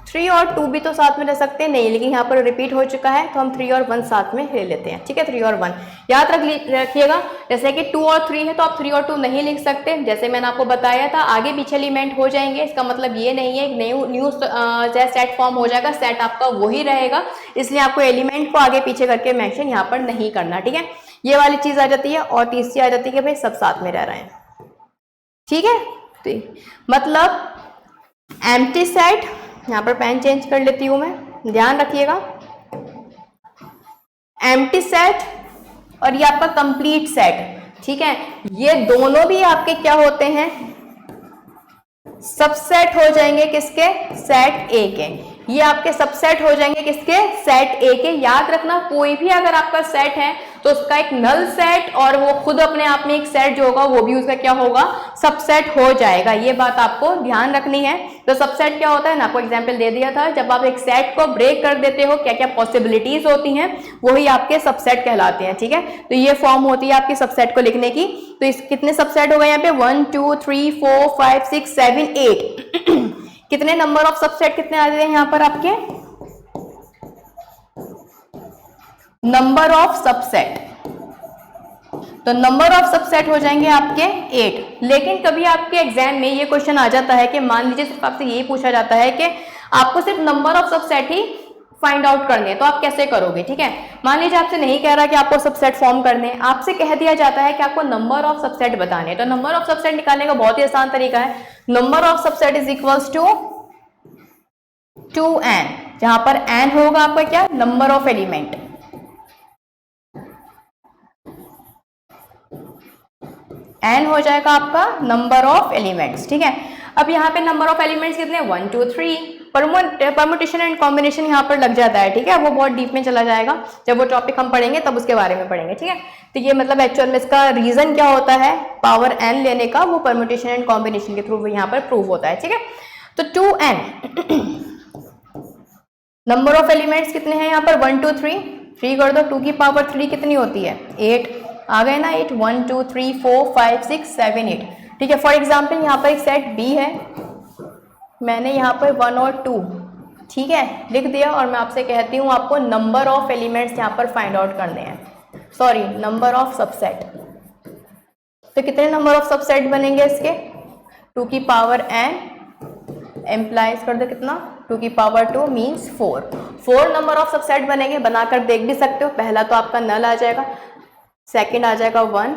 3 और 2 भी तो साथ में रह सकते हैं, नहीं, लेकिन यहाँ पर रिपीट हो चुका है तो हम 3 और 1 साथ में ले लेते हैं, ठीक है, 3 और 1 याद रखिएगा। जैसे कि 2 और 3 है तो आप 3 और 2 नहीं लिख सकते, जैसे मैंने आपको बताया था, आगे पीछे एलिमेंट हो जाएंगे, इसका मतलब ये नहीं है न्यू सेट फॉर्म हो जाएगा, सेट आपका वही रहेगा, इसलिए आपको एलिमेंट को आगे पीछे करके मेंशन यहाँ पर नहीं करना, ठीक है, ये वाली चीज आ जाती है। और तीसरी आ जाती है कि भाई सब साथ में रह रहे हैं, ठीक है, तो मतलब एम्प्टी सेट, यहाँ पर पेन चेंज कर लेती हूँ मैं, ध्यान रखिएगा, एम्प्टी सेट और ये आपका कंप्लीट सेट, ठीक है, ये दोनों भी आपके क्या होते हैं, सबसेट हो जाएंगे किसके, सेट ए के। ये आपके सबसेट हो जाएंगे किसके, सेट ए के। याद रखना कोई भी अगर आपका सेट है तो उसका एक नल सेट और वो खुद अपने आप में एक सेट जो होगा वो भी उसका क्या होगा, सबसेट हो जाएगा, ये बात आपको ध्यान रखनी है। तो सबसेट क्या होता है ना, आपको एग्जांपल दे दिया था, जब आप एक सेट को ब्रेक कर देते हो क्या क्या पॉसिबिलिटीज होती हैं, वही आपके सबसेट कहलाते हैं, ठीक है। तो ये फॉर्म होती है आपकी सबसेट को लिखने की। तो इस कितने सबसेट हो गए यहाँ पे, 1 2 3 4 5 6 7 8 कितने नंबर ऑफ सबसेट कितने आ रहे हैं यहाँ पर आपके, नंबर ऑफ सबसेट, तो नंबर ऑफ सबसेट हो जाएंगे आपके 8। लेकिन कभी आपके एग्जाम में ये क्वेश्चन आ जाता है कि मान लीजिए सिर्फ आपसे यही पूछा जाता है कि आपको सिर्फ number of subset he find out करने हैं, तो आप कैसे करोगे, ठीक है। मान लीजिए आपसे नहीं कह रहा कि आपको सबसेट फॉर्म करने हैं, आपसे कह दिया जाता है कि आपको नंबर ऑफ सबसेट बताने हैं। तो नंबर ऑफ सबसेट निकालने का बहुत ही आसान तरीका है, number of subset is equals to 2n, जहां पर n होगा आपका क्या, नंबर ऑफ एलिमेंट, n हो जाएगा आपका नंबर ऑफ एलिमेंट्स, ठीक है। अब यहाँ पे नंबर ऑफ एलिमेंट्स कितने, 1 2 3, परमुटेशन एंड कॉम्बिनेशन यहाँ पर लग जाता है, ठीक है, वो बहुत डीप में चला जाएगा, जब वो टॉपिक हम पढ़ेंगे तब उसके बारे में पढ़ेंगे, ठीक है। तो ये मतलब एक्चुअल में इसका रीजन क्या होता है, पावर n लेने का, वो परमुटेशन एंड कॉम्बिनेशन के थ्रू यहाँ पर प्रूव होता है, ठीक है। तो 2n नंबर ऑफ एलिमेंट्स कितने हैं यहाँ पर, 1 2 3, 3 कर दो, 2 की पावर 3 कितनी होती है, 8 आ गए ना, 8 1 2 3 4 5 6 7 8, ठीक है। फॉर एग्जाम्पल यहाँ पर एक सेट B है, मैंने यहाँ पर 1 और 2, ठीक है, लिख दिया, और मैं आपसे कहती हूँ आपको नंबर ऑफ एलिमेंट्स यहाँ पर फाइंड आउट करने हैं, सॉरी नंबर ऑफ सबसेट। तो कितने नंबर ऑफ सबसेट बनेंगे इसके, 2 की पावर n एम्प्लाइज कर दो कितना, 2 की power 2 means 4 number of subset बनेंगे, बनाकर देख भी सकते हो। पहला तो आपका नल आ जाएगा, सेकंड आ जाएगा 1,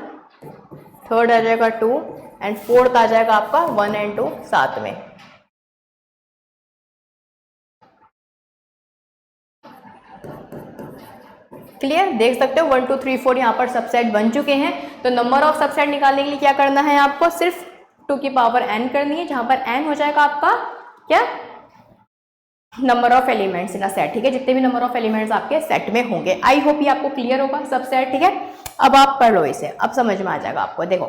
थर्ड आ जाएगा 2 एंड फोर्थ आ जाएगा आपका 1 और 2 साथ में। क्लियर, देख सकते हो 1 2 3 4 यहाँ पर सबसेट बन चुके हैं। तो नंबर ऑफ सबसेट निकालने के लिए क्या करना है आपको, सिर्फ 2 की पावर n करनी है, जहां पर n हो जाएगा आपका क्या, number of elements in a set, ठीक है, जितने भी नंबर ऑफ एलिमेंट्स आपके सेट में होंगे। आई होप ये आपको क्लियर होगा सबसेट, ठीक है। अब आप पढ़ लो इसे, अब समझ में आ जाएगा आपको। देखो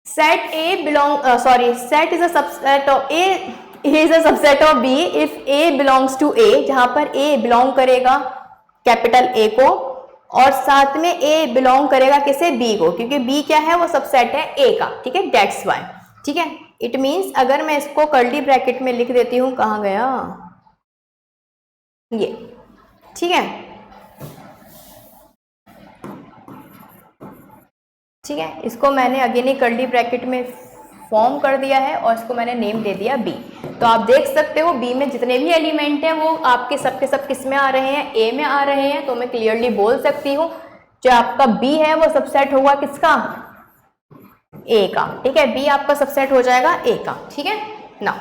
set A belong set is a subset of A is a subset of B if A belongs to A, जहां पर A बिलोंग करेगा कैपिटल A को, और साथ में A बिलोंग करेगा किसे, B को, क्योंकि B क्या है, वो सबसेट है A का, ठीक है, दैट्स व्हाई, ठीक है। इट मीन्स अगर मैं इसको कर्ली ब्रैकेट में लिख देती हूं, कहां गया ये, ठीक है, ठीक है, इसको मैंने अगेन ही कर्ली ब्रैकेट में फॉर्म कर दिया है और इसको मैंने नेम दे दिया B। तो आप देख सकते हो B में जितने भी एलिमेंट हैं वो आपके सब के सब किस में आ रहे हैं, A में आ रहे हैं। तो मैं क्लियरली बोल सकती हूँ जो आपका B है वो सबसेट होगा किसका, A का, ठीक है, B आपका सबसेट हो जाएगा A का, ठीक है ना।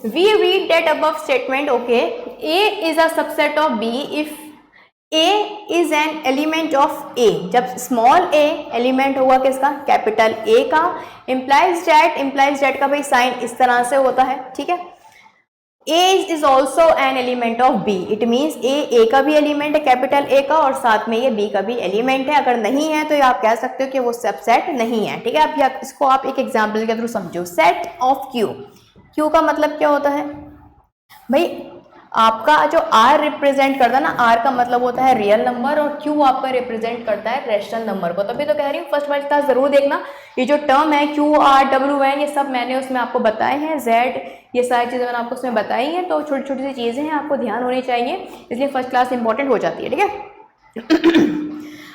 we read that above statement, okay, A is a subset of B if A is an element of A. जब स्मॉल a एलिमेंट होगा किसका, कैपिटल A का, implies that का भाई साइन इस तरह से होता है, ठीक है। A is also an element of B. It means A का भी एलिमेंट है कैपिटल A का, और साथ में ये B का भी एलिमेंट है। अगर नहीं है तो आप कह सकते हो कि वो सबसेट नहीं है, ठीक है। अब इसको आप एक एग्जांपल के थ्रू समझो। सेट ऑफ Q, Q का मतलब क्या होता है भाई, आपका जो R रिप्रेजेंट करता है ना, R का मतलब होता है रियल नंबर और Q आपका रिप्रेजेंट करता है रैशनल नंबर को। तभी तो कह रही हूँ फर्स्ट वाली क्लास जरूर देखना, ये जो टर्म है Q R W N ये सब मैंने उसमें आपको बताए हैं, Z ये सारी चीज़ें मैंने आपको उसमें बताई हैं। तो छोटी छोटी सी चीज़ें हैं, आपको ध्यान होनी चाहिए, इसलिए फर्स्ट क्लास इंपॉर्टेंट हो जाती है, ठीक है।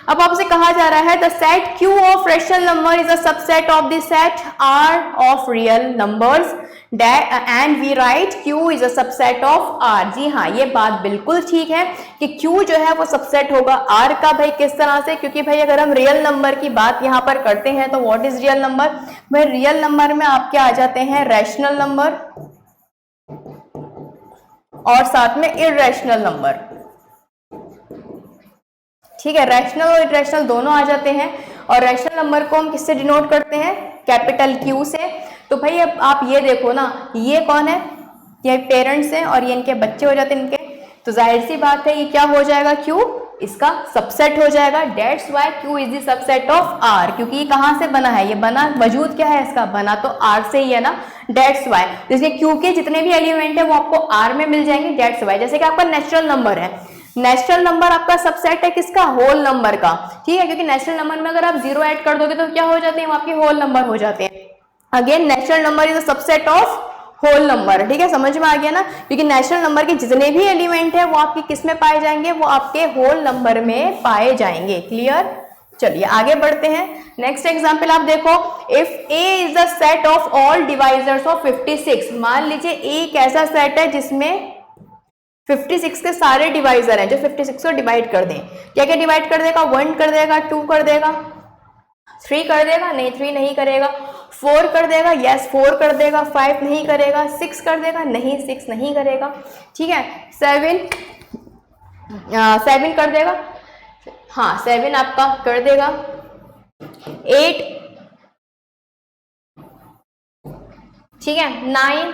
अब आपसे कहा जा रहा है the set Q of rational number is a subset of the set R of real numbers and we write Q is a subset of R। जी हाँ, ये बात बिल्कुल ठीक है कि Q जो है वो सबसेट होगा R का। भाई किस तरह से, क्योंकि भाई अगर हम रियल नंबर की बात यहाँ पर करते हैं तो व्हाट इज रियल नंबर, भाई रियल नंबर में आपके आ जाते हैं रैशनल नंबर और साथ में इररेशनल नंबर, ठीक है। रैशनल और इररेशनल दोनों आ जाते हैं, और रैशनल नंबर को हम किससे डिनोट करते हैं, कैपिटल Q से। तो भाई अब आप ये देखो ना, ये कौन है, ये पेरेंट्स हैं और ये इनके बच्चे हो जाते हैं इनके, तो जाहिर सी बात है ये क्या हो जाएगा, Q इसका सबसेट हो जाएगा। That's why Q is the subset of R, क्योंकि ये कहाँ से बना है, ये बना वजूद क्या है इसका, बना तो R से ही है ना, डेट्स वाई। जैसे Q के जितने भी एलिमेंट है वो आपको R में मिल जाएंगे, डेट्स वाई। जैसे कि आपका नेचुरल नंबर है, नेचुरल नंबर आपका सबसेट है किसका, होल नंबर का, ठीक है। क्योंकि नेचुरल नंबर में अगर आप 0 ऐड कर दोगे तो क्या हो जाते हैं, वो आपके होल नंबर हो जाते हैं। Again natural number is a subset of whole number, ठीक है, समझ में आ गया ना। क्योंकि नेचुरल नंबर के जितने भी एलिमेंट है वो आपके किस में पाए जाएंगे, वो आपके होल नंबर में पाए जाएंगे। क्लियर, चलिए आगे बढ़ते हैं। नेक्स्ट एग्जांपल आप देखो, if A is the set of all divisors of 56। मान लीजिए A एक ऐसा सेट है जिसमें 56 के सारे डिवाइजर हैं जो 56 को डिवाइड कर दें। क्या क्या डिवाइड कर देगा, 1 कर देगा, 2 कर देगा, 3 कर देगा, नहीं 3 नहीं करेगा, 4 कर देगा, यस 4 कर देगा, 5 नहीं करेगा, 6 कर देगा, नहीं 6 नहीं करेगा, ठीक है, 7 कर देगा, हाँ 7 आपका कर देगा, 8, ठीक है, 9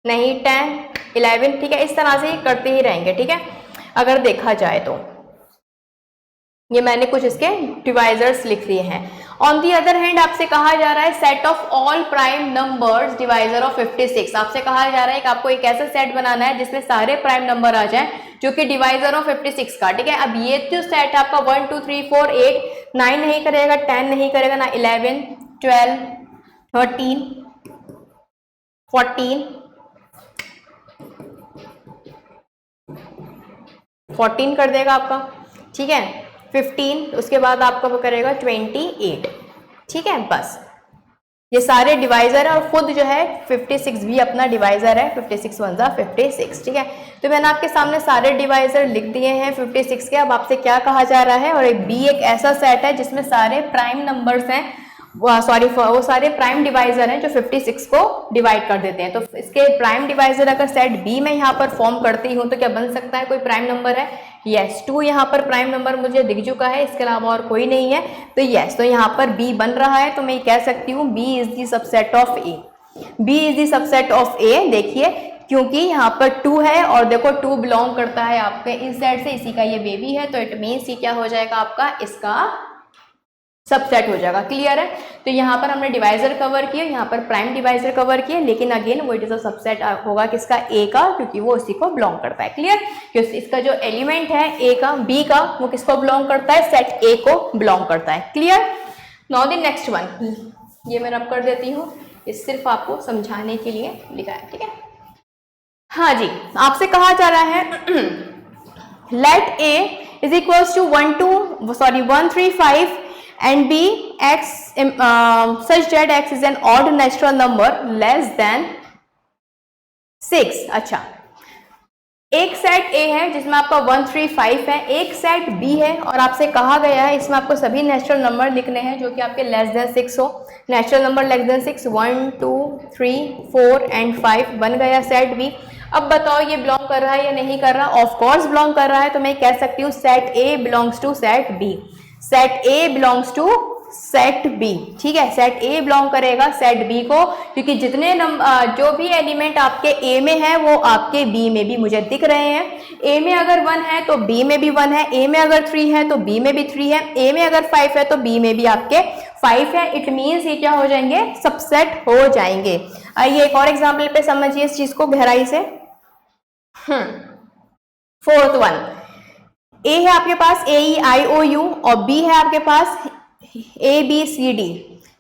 नहीं, 10, 11, ठीक है। इस तरह से करते ही रहेंगे, ठीक है। अगर देखा जाए तो ये मैंने कुछ इसके डिवाइजर्स लिख दिए हैं। ऑन दी अदर हैंड आपसे कहा जा रहा है set of all prime numbers divisor of 56। आपसे कहा जा रहा है कि आपको एक ऐसा सेट बनाना है जिसमें सारे प्राइम नंबर आ जाएं जो कि डिवाइजर ऑफ 56 का, ठीक है। अब ये जो सेट है आपका 1 2 3 4 8 9 नहीं करेगा, 10 नहीं करेगा, ना 11 12 13 14 कर देगा आपका, ठीक है, 15, उसके बाद आपका वो करेगा 28, ठीक है। बस ये सारे डिवाइजर है और खुद जो है 56 भी अपना डिवाइजर है, 56 1 जा 56, ठीक है। तो मैंने आपके सामने सारे डिवाइजर लिख दिए हैं 56 के। अब आपसे क्या कहा जा रहा है, और एक B एक ऐसा सेट है जिसमें सारे प्राइम नंबर्स हैं, सॉरी वो सारे प्राइम डिवाइजर हैं जो 56 को डिवाइड कर देते हैं। तो इसके प्राइम डिवाइजर अगर सेट B में यहाँ पर फॉर्म करती हूँ तो क्या बन सकता है, कोई प्राइम नंबर है, यस 2 यहाँ पर प्राइम नंबर मुझे दिख चुका है, इसके अलावा और कोई नहीं है, तो यस तो यहाँ पर B बन रहा है। तो मैं कह सकती हूँ B is the subset of A, B is the subset of A। देखिए क्योंकि यहाँ पर 2 है और देखो 2 बिलोंग करता है आपके इस साइड से, इसी का ये बेबी है, तो इट मीन्स ये क्या हो जाएगा आपका, इसका सबसेट हो जाएगा। क्लियर है। तो यहाँ पर हमने डिवाइजर कवर किए, यहाँ पर प्राइम डिवाइजर कवर किए, लेकिन अगेन वो इट इज अ सबसेट होगा किसका, A का, क्योंकि वो उसी को बिलोंग करता है। क्लियर, क्योंकि इसका जो एलिमेंट है A का, B का, वो किसको बिलोंग करता है, सेट A को बिलोंग करता है। Clear. Now the next one, ये मैं रब कर देती हूँ, ये सिर्फ आपको समझाने के लिए लिखा है, ठीक है। हाँ जी, आपसे कहा जा रहा है let A is equals to 1 3 5 and B x such that x is an odd natural number less than 6। अच्छा, एक सेट ए है जिसमें आपका 1 3 5 है, एक सेट बी है और आपसे कहा गया है इसमें आपको सभी नेचुरल नंबर लिखने हैं जो कि आपके लेस देन 6 हो। Natural number less than 6 1 2 3 4 and 5 बन गया सेट बी। अब बताओ ये बिलोंग कर रहा है या नहीं कर रहा? ऑफ कोर्स बिलोंग कर रहा है, तो मैं कह सकती हूँ set A belongs to set B. Set A belongs to set B, ठीक है, सेट ए बिलोंग करेगा सेट बी को, क्योंकि जितने जो भी एलिमेंट आपके ए में है वो आपके बी में भी मुझे दिख रहे हैं। ए में अगर 1 है तो बी में भी 1 है, ए में अगर 3 है तो बी में भी 3 है, ए में अगर 5 है तो बी में भी आपके 5 है। इट मीन्स ये क्या हो जाएंगे? सबसेट हो जाएंगे। आइए एक और एग्जाम्पल पे समझिए इस चीज को गहराई से। फोर्थ वन, ए है आपके पास AEIOU और बी है आपके पास ABCD,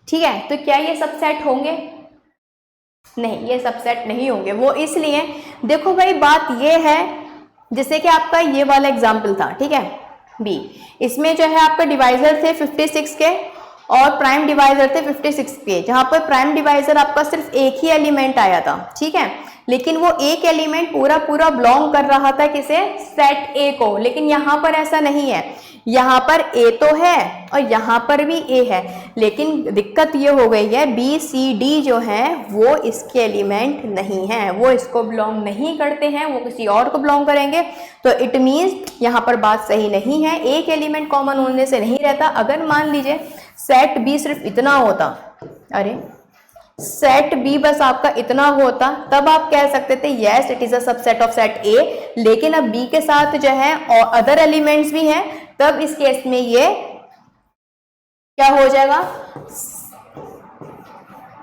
ठीक है, तो क्या ये सबसेट होंगे? नहीं, ये सबसेट नहीं होंगे। वो इसलिए, देखो भाई बात ये है, जैसे कि आपका ये वाला एग्जाम्पल था, ठीक है, बी, इसमें जो है आपका डिवाइजर थे 56 के और प्राइम डिवाइजर थे 56 के, जहां पर प्राइम डिवाइजर आपका सिर्फ एक ही एलिमेंट आया था, ठीक है, लेकिन वो एक एलिमेंट पूरा पूरा बिलोंग कर रहा था किसे? सेट ए को। लेकिन यहाँ पर ऐसा नहीं है, यहाँ पर ए तो है और यहाँ पर भी ए है, लेकिन दिक्कत ये हो गई है बी सी डी जो है वो इसके एलिमेंट नहीं है, वो इसको बिलोंग नहीं करते हैं, वो किसी और को बिलोंग करेंगे। तो इट मीन्स यहाँ पर बात सही नहीं है, एक एलिमेंट कॉमन होने से नहीं रहता। अगर मान लीजिए सेट बी सिर्फ इतना होता, अरे सेट बी बस आपका इतना होता, तब आप कह सकते थे yes it is a subset of set ए, लेकिन अब बी के साथ जो है और अदर एलिमेंट्स भी हैं, तब इस केस में ये क्या हो जाएगा?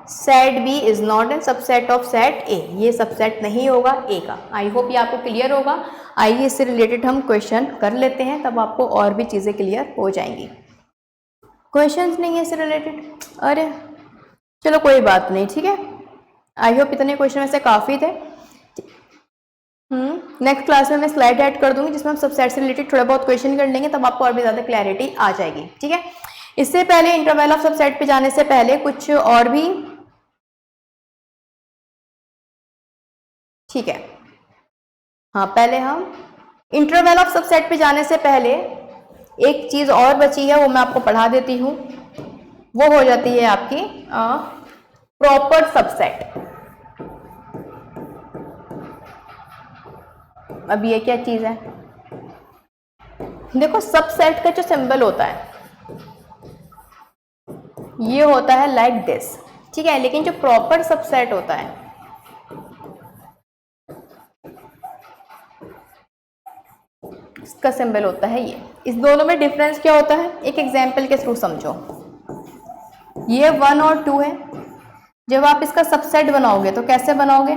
Set B is not a subset of set A, ये सबसेट नहीं होगा ए का। आई होप ये आपको क्लियर होगा। आइए इससे रिलेटेड हम क्वेश्चन कर लेते हैं, तब आपको और भी चीजें क्लियर हो जाएंगी। क्वेश्चंस नहीं है इससे रिलेटेड? अरे चलो कोई बात नहीं, ठीक है, आई होप इतने क्वेश्चन में से काफ़ी थे। नेक्स्ट क्लास में मैं स्लाइड ऐड कर दूंगी जिसमें हम सबसेट से रिलेटेड थोड़ा बहुत क्वेश्चन कर लेंगे, तब आपको और भी ज़्यादा क्लैरिटी आ जाएगी, ठीक है। इससे पहले इंटरवल ऑफ सबसेट पे जाने से पहले कुछ और भी, ठीक है, हाँ, पहले हम इंटरवल ऑफ सबसेट पे जाने से पहले एक चीज़ और बची है, वो मैं आपको पढ़ा देती हूँ। वो हो जाती है आपकी प्रॉपर सबसेट। अब ये क्या चीज है? देखो सबसेट का जो सिंबल होता है ये होता है लाइक दिस, ठीक है, लेकिन जो प्रॉपर सबसेट होता है इसका सिंबल होता है ये। इस दोनों में डिफरेंस क्या होता है? एक एग्जांपल के थ्रू समझो। ये 1 और 2 है, जब आप इसका सबसेट बनाओगे तो कैसे बनाओगे?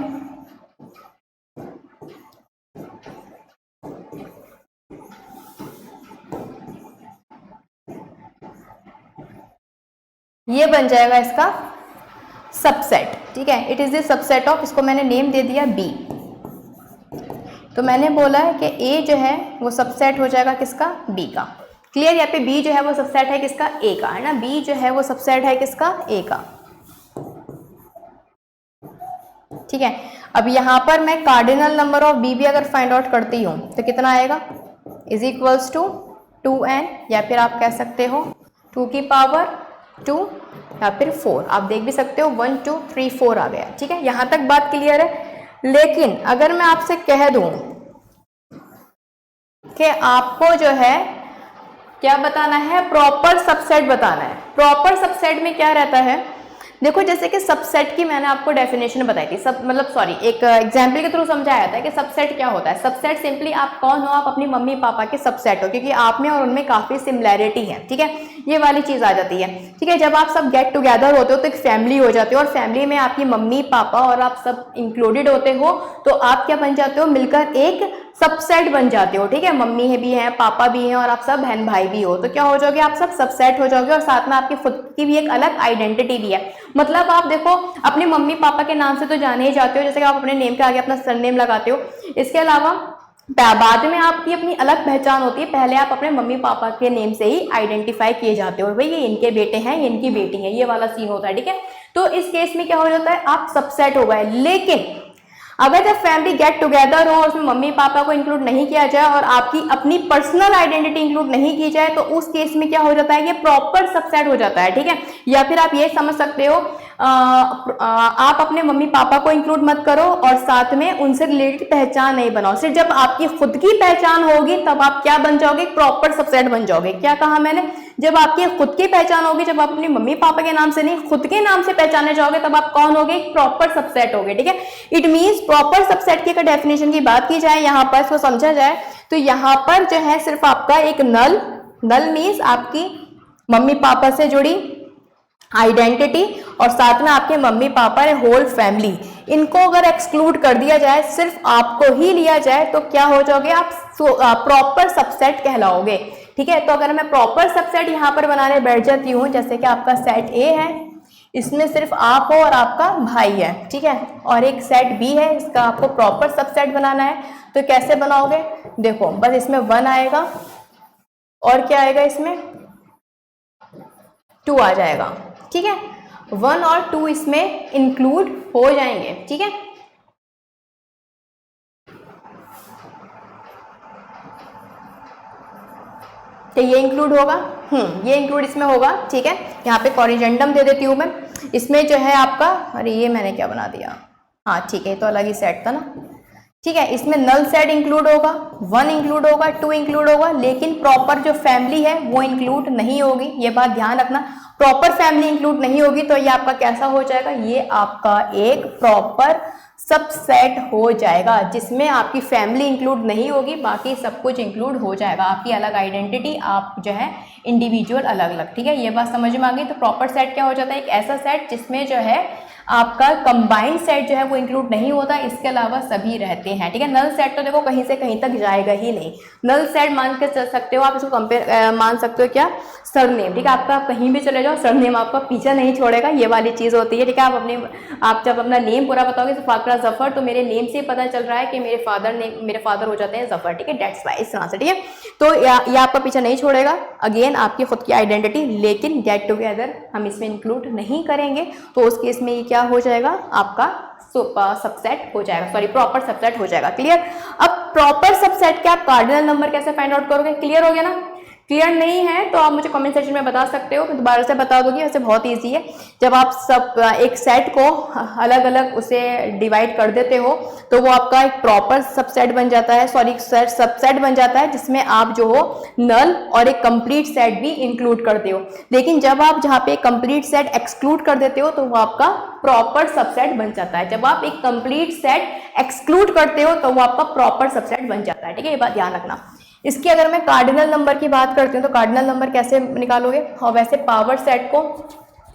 ये बन जाएगा इसका सबसेट, ठीक है, it is the subset of, इसको मैंने नेम दे दिया बी। तो मैंने बोला है कि ए जो है वो सबसेट हो जाएगा किसका? बी का। क्लियर? यहाँ पे बी जो है वो सबसेट है किसका? ए का, है ना, बी जो है वो सबसेट है किसका? ए का, ठीक है। अब यहाँ पर मैं कार्डिनल नंबर ऑफ बी भी अगर फाइंड आउट करती हूँ तो कितना आएगा? इज इक्वल्स टू 2n, या फिर आप कह सकते हो 2 की पावर 2 या फिर 4, आप देख भी सकते हो 1 2 3 4 आ गया, ठीक है, यहाँ तक बात क्लियर है। लेकिन अगर मैं आपसे कह दूं कि आपको जो है क्या बताना है? प्रॉपर सबसेट बताना है। प्रॉपर सबसेट में क्या रहता है? देखो जैसे कि सबसेट की मैंने आपको डेफिनेशन बताई थी, सब मतलब सॉरी एक एग्जाम्पल के थ्रू समझाया था कि सबसेट क्या होता है। सबसेट सिंपली आप कौन हो? आप अपनी मम्मी पापा के सबसेट हो, क्योंकि आप में और उनमें काफी सिमिलैरिटी है, ठीक है, ये वाली चीज आ जाती है, ठीक है। जब आप सब गेट टुगेदर होते हो तो एक फैमिली हो जाती है, और फैमिली में आपकी मम्मी पापा और आप सब इंक्लूडेड होते हो, तो आप क्या बन जाते हो? मिलकर एक सबसेट बन जाते हो, ठीक है, मम्मी है भी है, पापा भी हैं और आप सब बहन भाई भी हो, तो क्या हो जाओगे? आप सब सबसेट हो जाओगे, और साथ में आपकी खुद की भी एक अलग आइडेंटिटी भी है। मतलब आप देखो अपने मम्मी पापा के नाम से तो जाने ही जाते हो, जैसे कि आप अपने नेम के आगे अपना सरनेम लगाते हो। इसके अलावा बाद में आपकी अपनी अलग पहचान होती है, पहले आप अपने मम्मी पापा के नेम से ही आइडेंटिफाई किए जाते हो, भाई ये इनके बेटे हैं, ये इनकी बेटी है, ये वाला सीन होता है, ठीक है। तो इस केस में क्या हो जाता है? आप सबसेट हो गए। लेकिन अगर जब फैमिली गेट टुगेदर हो और उसमें मम्मी पापा को इंक्लूड नहीं किया जाए और आपकी अपनी पर्सनल आइडेंटिटी इंक्लूड नहीं की जाए तो उस केस में क्या हो जाता है, ये प्रॉपर सबसेट हो जाता है, ठीक है। या फिर आप ये समझ सकते हो आप अपने मम्मी पापा को इंक्लूड मत करो और साथ में उनसे रिलेटेड पहचान नहीं बनाओ। सिर्फ जब आपकी खुद की पहचान होगी तब आप क्या बन जाओगे, प्रॉपर सबसेट बन जाओगे। क्या कहा मैंने, जब आपकी खुद की पहचान होगी, जब आप अपने मम्मी पापा के नाम से नहीं खुद के नाम से पहचाने जाओगे तब आप कौन होगे, प्रॉपर सबसेट होगे, ठीक है। इट मींस प्रॉपर सबसेट की अगर डेफिनेशन की बात की जाए, यहाँ पर इसको समझा जाए तो यहाँ पर जो है सिर्फ आपका एक नल मींस आपकी मम्मी पापा से जुड़ी आइडेंटिटी और साथ में आपके मम्मी पापा या होल फैमिली, इनको अगर एक्सक्लूड कर दिया जाए, सिर्फ आपको ही लिया जाए तो क्या हो जाओगे आप, प्रॉपर सबसेट कहलाओगे, ठीक है। तो अगर मैं प्रॉपर सबसेट यहाँ पर बनाने बैठ जाती हूँ, जैसे कि आपका सेट ए है, इसमें सिर्फ आप हो और आपका भाई है, ठीक है, और एक सेट बी है, इसका आपको प्रॉपर सबसेट बनाना है, तो कैसे बनाओगे, देखो बस इसमें 1 आएगा और क्या आएगा, इसमें 2 आ जाएगा, ठीक है। 1 और 2 इसमें इंक्लूड हो जाएंगे, ठीक है। तो ये इंक्लूड होगा, ये इंक्लूड इसमें होगा, ठीक है। यहाँ पे कॉरिजेंडम दे देती हूँ मैं, इसमें जो है आपका, अरे ये मैंने क्या बना दिया, हाँ ठीक है, तो अलग ही सेट था ना, ठीक है। इसमें नल सेट इंक्लूड होगा, 1 इंक्लूड होगा, 2 इंक्लूड होगा, लेकिन प्रॉपर जो फैमिली है वो इंक्लूड नहीं होगी, ये बात ध्यान रखना। प्रॉपर फैमिली इंक्लूड नहीं होगी तो ये आपका कैसा हो जाएगा, ये आपका एक प्रॉपर सबसेट हो जाएगा, जिसमें आपकी फैमिली इंक्लूड नहीं होगी, बाकी सब कुछ इंक्लूड हो जाएगा, आपकी अलग आइडेंटिटी, आप जो है इंडिविजुअल अलग अलग, ठीक है। ये बात समझ में आ गई। तो प्रॉपर सेट क्या हो जाता है, एक ऐसा सेट जिसमें जो है आपका कंबाइंड सेट जो है वो इंक्लूड नहीं होता, इसके अलावा सभी रहते हैं, ठीक है। नल सेट तो देखो कहीं से कहीं तक जाएगा ही नहीं, नल सेट मान के चल सकते हो आप, इसको कंपेयर मान सकते हो क्या, सरनेम, ठीक है। आपका आप कहीं भी चले जाओ सरनेम आपका पीछा नहीं छोड़ेगा, ये वाली चीज होती है, ठीक है। आप जब अपना नेम पूरा बताओगे तो फाकरा जफर, तो मेरे नेम से पता चल रहा है कि मेरे फादर हो जाते हैं जफर, ठीक है, डेट्स वाई, इस तरह से, ठीक है। तो ये आपका पीछा नहीं छोड़ेगा, अगेन आपकी खुद की आइडेंटिटी, लेकिन गेट टुगेदर हम इसमें इंक्लूड नहीं करेंगे, तो उस केस में ये क्या हो जाएगा, आपका सबसेट हो जाएगा, सॉरी प्रॉपर सबसेट हो जाएगा, क्लियर। अब प्रॉपर सबसेट के आप कार्डिनल नंबर कैसे फाइंड आउट करोगे, क्लियर हो गया ना। क्लियर नहीं है तो आप मुझे कमेंट सेक्शन में बता सकते हो, मैं दोबारा से बता दूंगी, वैसे बहुत इजी है। जब आप सब एक सेट को अलग अलग उसे डिवाइड कर देते हो तो वो आपका एक प्रॉपर सबसेट बन जाता है, सॉरी सबसेट बन जाता है, जिसमें आप जो हो नल और एक कंप्लीट सेट भी इंक्लूड करते हो। लेकिन जब आप जहाँ पे कंप्लीट सेट एक्सक्लूड कर देते हो तो वो आपका प्रॉपर सबसेट बन जाता है। जब आप एक कंप्लीट सेट एक्सक्लूड करते हो तो वो आपका प्रॉपर सबसेट बन जाता है, ठीक है, ये बात ध्यान रखना। इसकी अगर मैं कार्डिनल नंबर की बात करती हूँ तो कार्डिनल नंबर कैसे निकालोगे, और वैसे पावर सेट को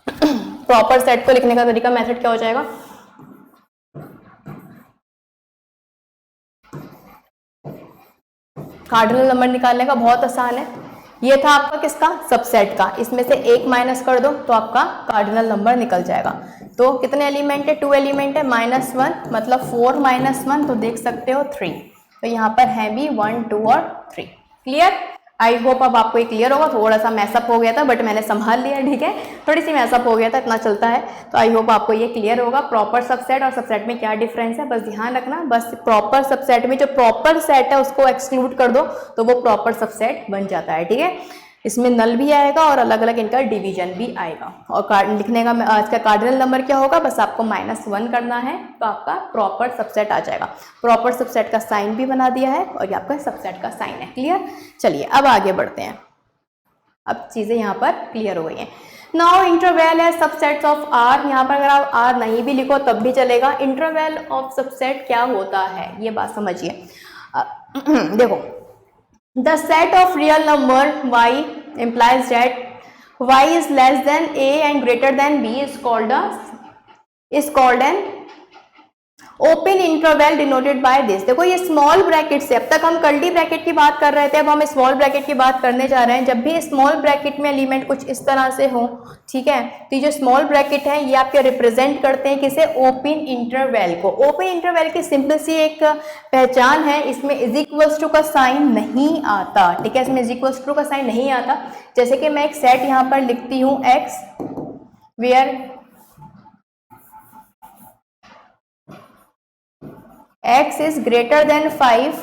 प्रॉपर सेट को लिखने का तरीका, मेथड क्या हो जाएगा, कार्डिनल नंबर निकालने का बहुत आसान है। ये था आपका किसका, सबसेट का, इसमें से 1 माइनस कर दो तो आपका कार्डिनल नंबर निकल जाएगा। तो कितने एलिमेंट है, 2 एलिमेंट है, -1 मतलब 4 - 1, तो देख सकते हो 3, तो यहाँ पर है भी 1, 2 और 3, क्लियर। आई होप अब आपको ये क्लियर होगा, थोड़ा सा मैसअप हो गया था बट मैंने संभाल लिया, ठीक है, थोड़ी सी मैसअप हो गया था, इतना चलता है। तो आई होप आपको ये क्लियर होगा प्रॉपर सबसेट और सबसेट में क्या डिफरेंस है, बस ध्यान रखना। बस प्रॉपर सबसेट में जो प्रॉपर सेट है उसको एक्सक्लूड कर दो तो वो प्रॉपर सबसेट बन जाता है, ठीक है। इसमें नल भी आएगा और अलग अलग इनका डिवीजन भी आएगा। और लिखने का इसका कार्डिनल नंबर क्या होगा, बस आपको -1 करना है तो आपका प्रॉपर सबसेट आ जाएगा। प्रॉपर सबसेट का साइन भी बना दिया है और ये आपका सबसेट का साइन है, क्लियर। चलिए अब आगे बढ़ते हैं, अब चीज़ें यहाँ पर क्लियर हो गई हैं। नाउ इंटरवल है सबसेट्स ऑफ आर, यहाँ पर अगर आप आर नहीं भी लिखो तब भी चलेगा। इंटरवल ऑफ सबसेट क्या होता है ये बात समझिए। देखो, the set of real number y implies that y is less than a and greater than b is called an open interval denoted by this. देखो ये स्मॉल ब्रैकेट से, अब तक हम कर्ली ब्रैकेट की बात कर रहे थे, अब हम स्मॉल ब्रैकेट की बात करने जा रहे हैं। जब भी स्मॉल ब्रैकेट में एलिमेंट कुछ इस तरह से हो, ठीक है, तो ये जो स्मॉल ब्रैकेट है ये आपके रिप्रेजेंट करते हैं किसे, ओपन इंटरवल को। ओपन इंटरवल की सिंपल सी एक पहचान है, इसमें इज इक्वल्स टू का साइन नहीं आता, ठीक है, इसमें इज इक्वल्स टू का साइन नहीं आता। जैसे कि मैं एक सेट यहाँ पर लिखती हूँ x where x is greater than 5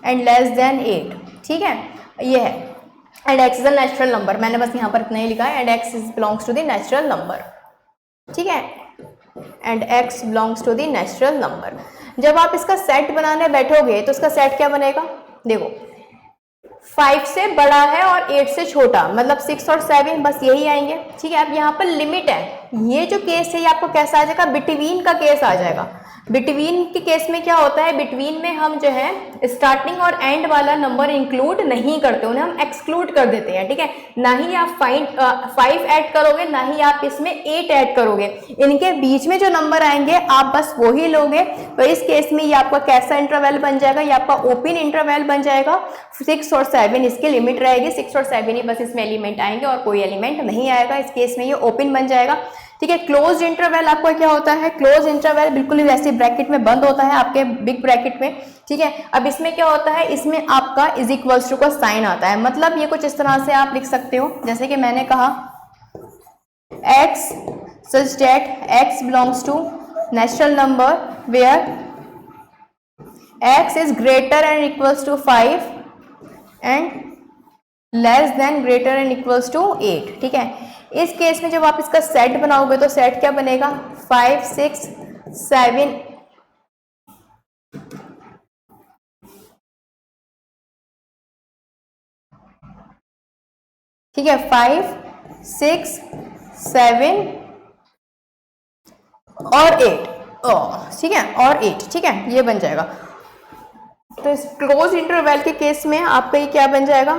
and less than 8, ठीक है, ये है। And x is a natural number, मैंने बस यहाँ पर इतना ही लिखा है, and x is belongs to the natural number, ठीक है, and x belongs to the natural number. जब आप इसका सेट बनाने बैठोगे तो इसका सेट क्या बनेगा, देखो 5 से बड़ा है और 8 से छोटा, मतलब 6 और 7 बस यही आएंगे, ठीक है। अब यहाँ पर लिमिट है, ये जो केस है ये आपको कैसा आ जाएगा, बिटवीन का केस आ जाएगा। बिटवीन के केस में क्या होता है, बिटवीन में हम जो है स्टार्टिंग और एंड वाला नंबर इंक्लूड नहीं करते, उन्हें हम एक्सक्लूड कर देते हैं, ठीक है। ना ही आप 5 ऐड करोगे, ना ही आप इसमें 8 ऐड करोगे, इनके बीच में जो नंबर आएंगे आप बस वही लोगे। तो इस केस में ये आपका कैसा इंटरवल बन जाएगा, ये आपका ओपन इंटरवल बन जाएगा। 6 और 7 इसकी लिमिट रहेगी, 6 और 7 ही बस इसमें एलिमेंट आएंगे और कोई एलिमेंट नहीं आएगा, इस केस में ये ओपन बन जाएगा, ठीक है। क्लोज इंटरवल आपका क्या होता है, क्लोज इंटरवल बिल्कुल ही वैसे ब्रैकेट में बंद होता है आपके बिग ब्रैकेट में, ठीक है। अब इसमें क्या होता है, इसमें आपका इज इक्वल्स टू का साइन आता है, मतलब ये कुछ इस तरह से आप लिख सकते हो, जैसे कि मैंने कहा x such that x belongs to natural number where x is greater and equals to 5 and less than greater and equals to 8, ठीक है। इस केस में जब आप इसका सेट बनाओगे तो सेट क्या बनेगा, 5 6 7 ठीक है, 5 6 7 और 8, ठीक है, और 8, ठीक है, ये बन जाएगा। तो इस क्लोज इंटरवल के केस में आपका ये क्या बन जाएगा,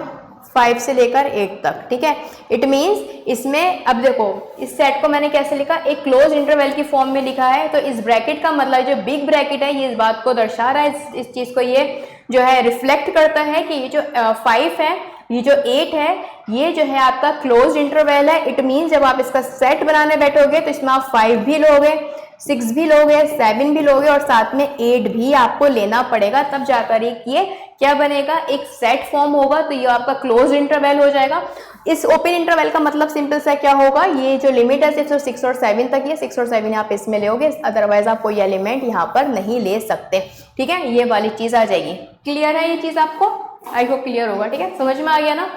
5 से लेकर 8 तक, ठीक है। इट मींस इसमें अब देखो इस सेट को मैंने कैसे लिखा, एक क्लोज इंटरवल की फॉर्म में लिखा है, तो इस ब्रैकेट का मतलब जो बिग ब्रैकेट है ये इस बात को दर्शा रहा है, इस चीज को ये जो है रिफ्लेक्ट करता है कि ये जो 5 है, ये जो 8 है, ये जो है आपका क्लोज इंटरवल है। इट मींस जब आप इसका सेट बनाने बैठोगे तो इसमें आप 5 भी लोगे, 6 भी लोगे, 7 भी लोगे और साथ में 8 भी आपको लेना पड़ेगा, तब जाकर ये क्या बनेगा, एक सेट फॉर्म होगा, तो ये आपका क्लोज इंटरवल हो जाएगा। इस ओपन इंटरवल का मतलब सिंपल सा क्या होगा, ये जो लिमिट है सिर्फ 6 और 7 तक, ये 6 और 7 आप इसमें लोगे, अदरवाइज आप कोई एलिमेंट यहाँ पर नहीं ले सकते, ठीक है। ये वाली चीज आ जाएगी। क्लियर है ये चीज आपको, आई होप क्लियर होगा, ठीक है, समझ में आ गया ना।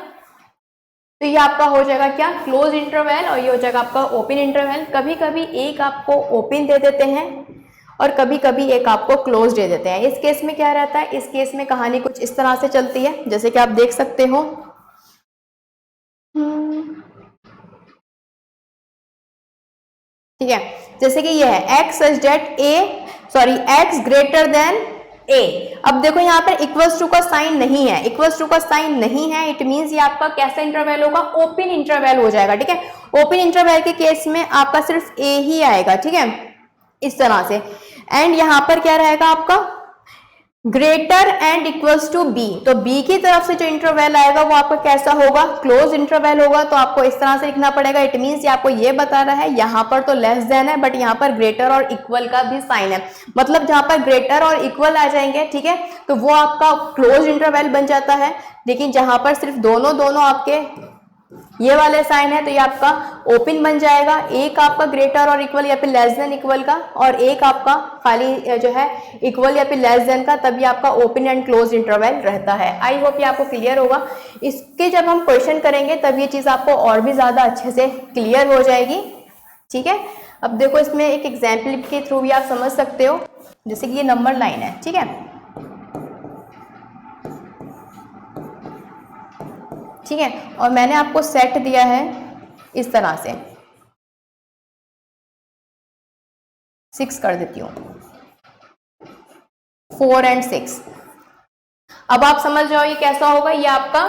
तो ये आपका हो जाएगा क्या, क्लोज इंटरवल, और ये हो जाएगा आपका ओपन इंटरवल। कभी कभी एक आपको ओपन दे देते हैं और कभी कभी एक आपको क्लोज दे देते हैं। इस केस में क्या रहता है, इस केस में कहानी कुछ इस तरह से चलती है, जैसे कि आप देख सकते हो, ठीक है, जैसे कि ये है x such that x greater than a। अब देखो यहाँ पर इक्वल्स टू का साइन नहीं है, इक्वल्स टू का साइन नहीं है, इट मींस ये आपका कैसा इंटरवल होगा, ओपन इंटरवल हो जाएगा, ठीक है। ओपन इंटरवल के केस में आपका सिर्फ a ही आएगा, ठीक है, इस तरह से। एंड यहाँ पर क्या रहेगा आपका, greater and equals to b, तो b की तरफ से जो इंटरवल आएगा वो आपका कैसा होगा, क्लोज इंटरवल होगा, तो आपको इस तरह से लिखना पड़ेगा। इट मींस ये आपको ये बता रहा है, यहाँ पर तो लेस देन है बट यहाँ पर ग्रेटर और इक्वल का भी साइन है, मतलब जहां पर ग्रेटर और इक्वल आ जाएंगे, ठीक है, तो वो आपका क्लोज इंटरवल बन जाता है। लेकिन जहां पर सिर्फ दोनों आपके ये वाले साइन है तो ये आपका ओपन बन जाएगा, एक आपका ग्रेटर और इक्वल या फिर लेस देन इक्वल का, और एक आपका खाली जो है इक्वल या फिर लेस देन का, तभी आपका ओपन एंड क्लोज इंटरवल रहता है। आई होप ये आपको क्लियर होगा। इसके जब हम क्वेश्चन करेंगे तब ये चीज आपको और भी ज्यादा अच्छे से क्लियर हो जाएगी, ठीक है। अब देखो इसमें एक एग्जाम्पल के थ्रू भी आप समझ सकते हो, जैसे कि ये नंबर लाइन है, ठीक है, ठीक है, और मैंने आपको सेट दिया है इस तरह से, 6 कर देती हूँ, 4 और 6। अब आप समझ जाओ ये कैसा होगा, ये आपका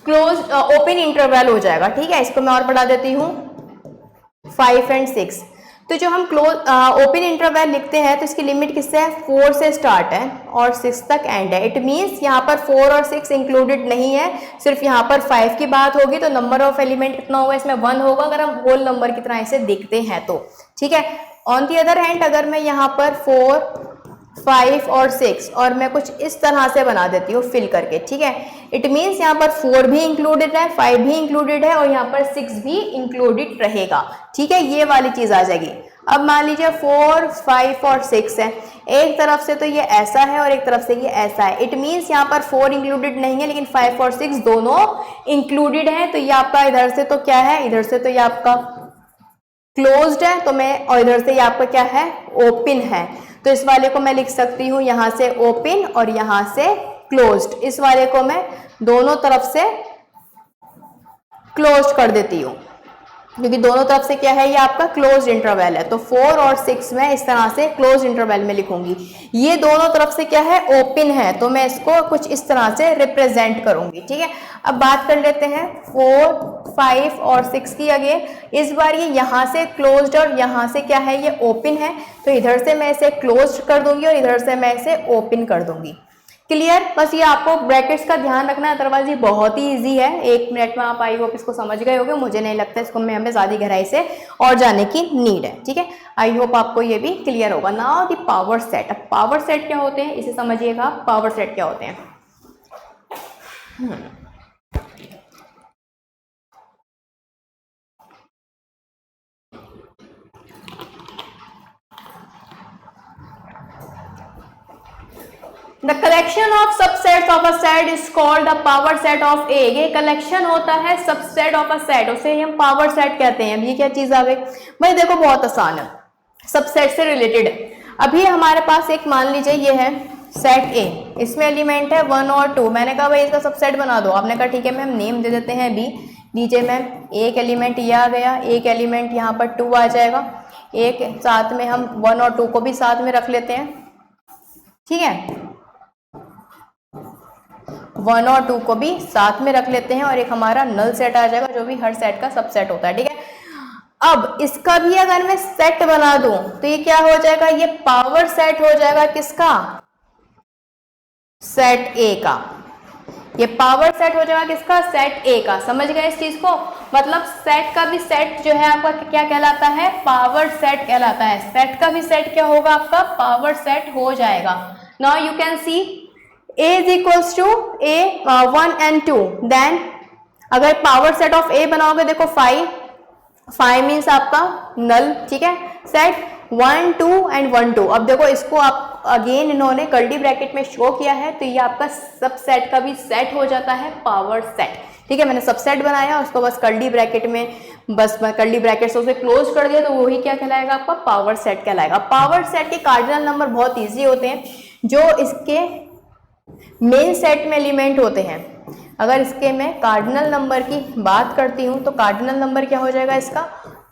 क्लोज ओपन इंटरवल हो जाएगा, ठीक है। इसको मैं और बढ़ा देती हूँ, 5 और 6। तो जो हम क्लोज ओपन इंटरवल लिखते हैं तो इसकी लिमिट किससे है, 4 से स्टार्ट है और 6 तक एंड है। इट मींस यहाँ पर 4 और 6 इंक्लूडेड नहीं है, सिर्फ यहाँ पर 5 की बात होगी, तो नंबर ऑफ एलिमेंट कितना होगा, इसमें 1 होगा अगर हम होल नंबर की तरह इसे देखते हैं तो, ठीक है। ऑन दी अदर हैंड अगर मैं यहाँ पर 4 5 और 6 और मैं कुछ इस तरह से बना देती हूँ फिल करके, ठीक है, इट मींस यहाँ पर 4 भी इंक्लूडेड है, 5 भी इंक्लूडेड है और यहाँ पर 6 भी इंक्लूडेड रहेगा, ठीक है, ये वाली चीज आ जाएगी। अब मान लीजिए 4, 5 और 6 है, एक तरफ से तो ये ऐसा है और एक तरफ से ये ऐसा है। इट मीन्स यहाँ पर 4 इंक्लूडेड नहीं है, लेकिन 5 और 6 दोनों इंक्लूडेड है। तो ये आपका इधर से तो क्या है, इधर से तो ये आपका क्लोज्ड है, तो मैं, और इधर से ये आपका क्या है, ओपन है। तो इस वाले को मैं लिख सकती हूँ यहाँ से ओपन और यहाँ से क्लोज्ड। इस वाले को मैं दोनों तरफ से क्लोज्ड कर देती हूँ, क्योंकि दोनों तरफ से क्या है, ये आपका क्लोज इंटरवल है। तो 4 और 6 में इस तरह से क्लोज इंटरवल में लिखूंगी। ये दोनों तरफ से क्या है, ओपन है, तो मैं इसको कुछ इस तरह से रिप्रेजेंट करूंगी। ठीक है, अब बात कर लेते हैं 4, 5 और 6 की अगेन। इस बार ये यहाँ से क्लोज्ड और यहाँ से क्या है, ये ओपन है, तो इधर से मैं इसे क्लोज कर दूंगी और इधर से मैं इसे ओपन कर दूंगी। क्लियर? बस ये आपको ब्रैकेट्स का ध्यान रखना है, अदरवाइज ये बहुत ही इजी है। 1 मिनट में आप आई होप इसको समझ गए होगे। मुझे नहीं लगता इसको में हमें ज़्यादा गहराई से और जाने की नीड है। ठीक है, आई होप आपको ये भी क्लियर होगा। Now the power set. अब पावर सेट क्या होते हैं इसे समझिएगा। पावर सेट क्या होते हैं, the collection of subsets of a set is called the power set of A. ये कलेक्शन होता है सबसेट ऑफ अ सेट, उसे हम पावर सेट कहते हैं। अब ये क्या चीज आ गई भाई, देखो बहुत आसान है, सबसेट से रिलेटेड है। अभी हमारे पास एक, मान लीजिए ये है सेट ए, इसमें एलिमेंट है 1 और 2। मैंने कहा भाई इसका सबसेट बना दो, आपने कहा ठीक है मैम, नेम दे देते हैं बी। नीचे मैम एक एलिमेंट ये आ गया, एक एलिमेंट यहाँ पर 2 आ जाएगा, एक साथ में हम 1 और 2 को भी साथ में रख लेते हैं। ठीक है, 1 और 2 को भी साथ में रख लेते हैं और एक हमारा नल सेट आ जाएगा, जो भी हर सेट का सबसेट होता है। ठीक है, अब इसका भी अगर मैं सेट बना दूं तो ये क्या हो जाएगा, ये पावर सेट हो जाएगा किसका, सेट ए का। ये पावर सेट हो जाएगा किसका, सेट ए का। समझ गए इस चीज को? मतलब सेट का भी सेट जो है आपका क्या कहलाता है, पावर सेट कहलाता है। सेट का भी सेट क्या होगा आपका, पावर सेट हो जाएगा। Now you can see A is equals to A 1 and 2, then अगर पावर सेट ऑफ A बनाओगे, देखो 5 मीन्स आपका नल। ठीक है, सेट 1, 2 एंड 1, 2। अब देखो इसको आप अगेन इन्होंने कर्ली ब्रैकेट में शो किया है, तो ये आपका सब सेट का भी सेट हो जाता है, पावर सेट। ठीक है, मैंने सबसेट बनाया, उसको बस कर्ली ब्रैकेट में, बस कर्ली ब्रैकेट से उसे क्लोज कर दिया, तो वही क्या कहलाएगा आपका, पावर सेट कहलाएगा। पावर सेट के कार्डिनल नंबर बहुत ईजी होते हैं, जो इसके मेन सेट में एलिमेंट होते हैं। अगर इसके मैं कार्डिनल नंबर की बात करती हूं तो कार्डिनल नंबर क्या हो जाएगा इसका,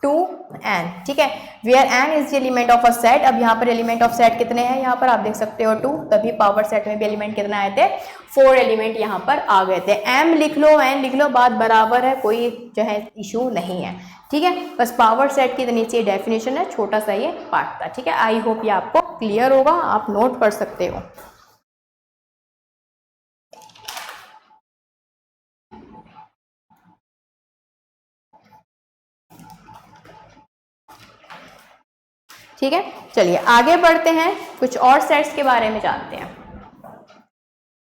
2n। ठीक है, where n is the element of a set. अब यहाँ पर एलिमेंट ऑफ सेट कितने हैं, यहाँ पर आप देख सकते हो 2, तभी पावर सेट में भी एलिमेंट कितने आए थे, 4 एलिमेंट यहाँ पर आ गए थे। m लिख लो, n लिख लो, बात बराबर है, कोई जो है इशू नहीं है। ठीक है, बस पावर सेट की नीचे डेफिनेशन है, छोटा सा ये पार्ट था। ठीक है, आई होप ये आपको क्लियर होगा, आप नोट कर सकते हो। ठीक है, चलिए आगे बढ़ते हैं, कुछ और सेट्स के बारे में जानते हैं।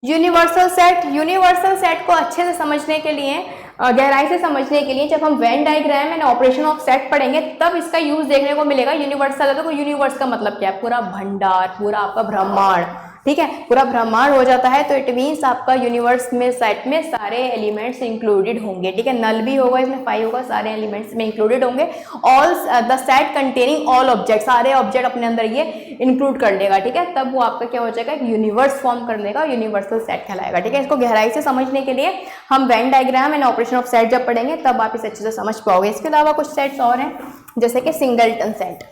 Universal set. यूनिवर्सल सेट को अच्छे से समझने के लिए, गहराई से समझने के लिए, जब हम Venn diagram and operation of set पढ़ेंगे तब इसका यूज देखने को मिलेगा। यूनिवर्सल है तो यूनिवर्स का मतलब क्या है, पूरा भंडार, पूरा आपका ब्रह्मांड। ठीक है, पूरा ब्रह्मांड हो जाता है, तो इट मीन्स आपका यूनिवर्स में सेट में सारे एलिमेंट्स इंक्लूडेड होंगे। ठीक है, नल भी होगा इसमें, 5 होगा, सारे एलिमेंट्स में इंक्लूडेड होंगे। All the set containing all object, सारे ऑब्जेक्ट अपने अंदर ये इंक्लूड कर लेगा। ठीक है, तब वो आपका क्या हो जाएगा, एक यूनिवर्स फॉर्म कर लेगा, यूनिवर्सल सेट कहलाएगा। ठीक है, इसको गहराई से समझने के लिए हम Venn diagram and operation of set जब पढ़ेंगे तब आप इसे अच्छे से समझ पाओगे। इसके अलावा कुछ सेट्स और हैं, जैसे कि सिंगलटन सेट।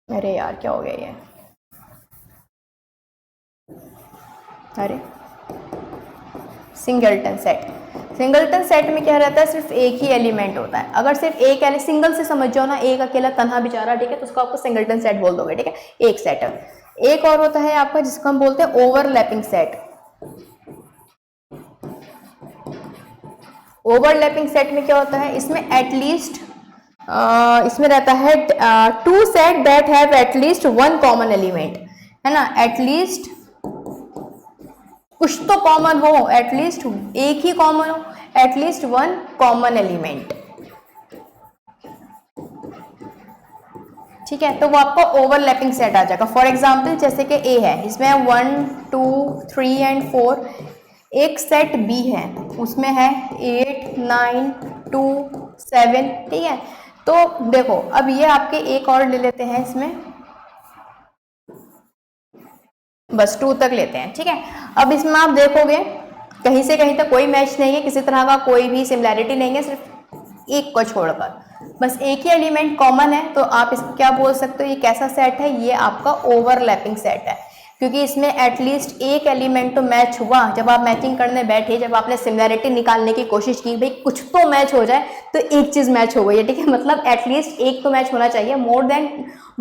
अरे यार क्या हो गया ये, अरे सिंगलटन सेट। सिंगलटन सेट में क्या रहता है, सिर्फ एक ही एलिमेंट होता है। अगर सिर्फ एक सिंगल से समझ जाओ ना, एक अकेला तन्हा बेचारा, ठीक है, तो उसको आपको सिंगलटन सेट बोल दोगे। ठीक है, एक सेट है। एक और होता है आपका जिसको हम बोलते हैं ओवरलैपिंग सेट। ओवरलैपिंग सेट में क्या होता है, इसमें एटलीस्ट इसमें रहता है 2 set that have at least 1 common element, है ना। एटलीस्ट कुछ तो कॉमन हो, एटलीस्ट एक ही कॉमन हो, एटलीस्ट 1 कॉमन एलिमेंट। ठीक है, तो वो आपका ओवरलैपिंग सेट आ जाएगा। फॉर एग्जाम्पल जैसे कि ए है, इसमें 1 2 3 एंड 4, एक सेट बी है उसमें है 8 9 2 7, ठीक है। तो देखो अब ये आपके एक और ले लेते हैं, इसमें बस 2 तक लेते हैं, ठीक है। अब इसमें आप देखोगे कहीं से कहीं तक कोई मैच नहीं है, किसी तरह का कोई भी सिमिलैरिटी नहीं है, सिर्फ एक को छोड़कर बस एक ही एलिमेंट कॉमन है। तो आप इसको क्या बोल सकते हो, ये कैसा सेट है, ये आपका ओवरलैपिंग सेट है, क्योंकि इसमें एटलीस्ट एक एलिमेंट तो मैच हुआ। जब आप मैचिंग करने बैठे, जब आपने सिमिलैरिटी निकालने की कोशिश की, भाई कुछ तो मैच हो जाए, तो एक चीज मैच हो गई है, ठीक है। मतलब एटलीस्ट एक तो मैच होना चाहिए, मोर देन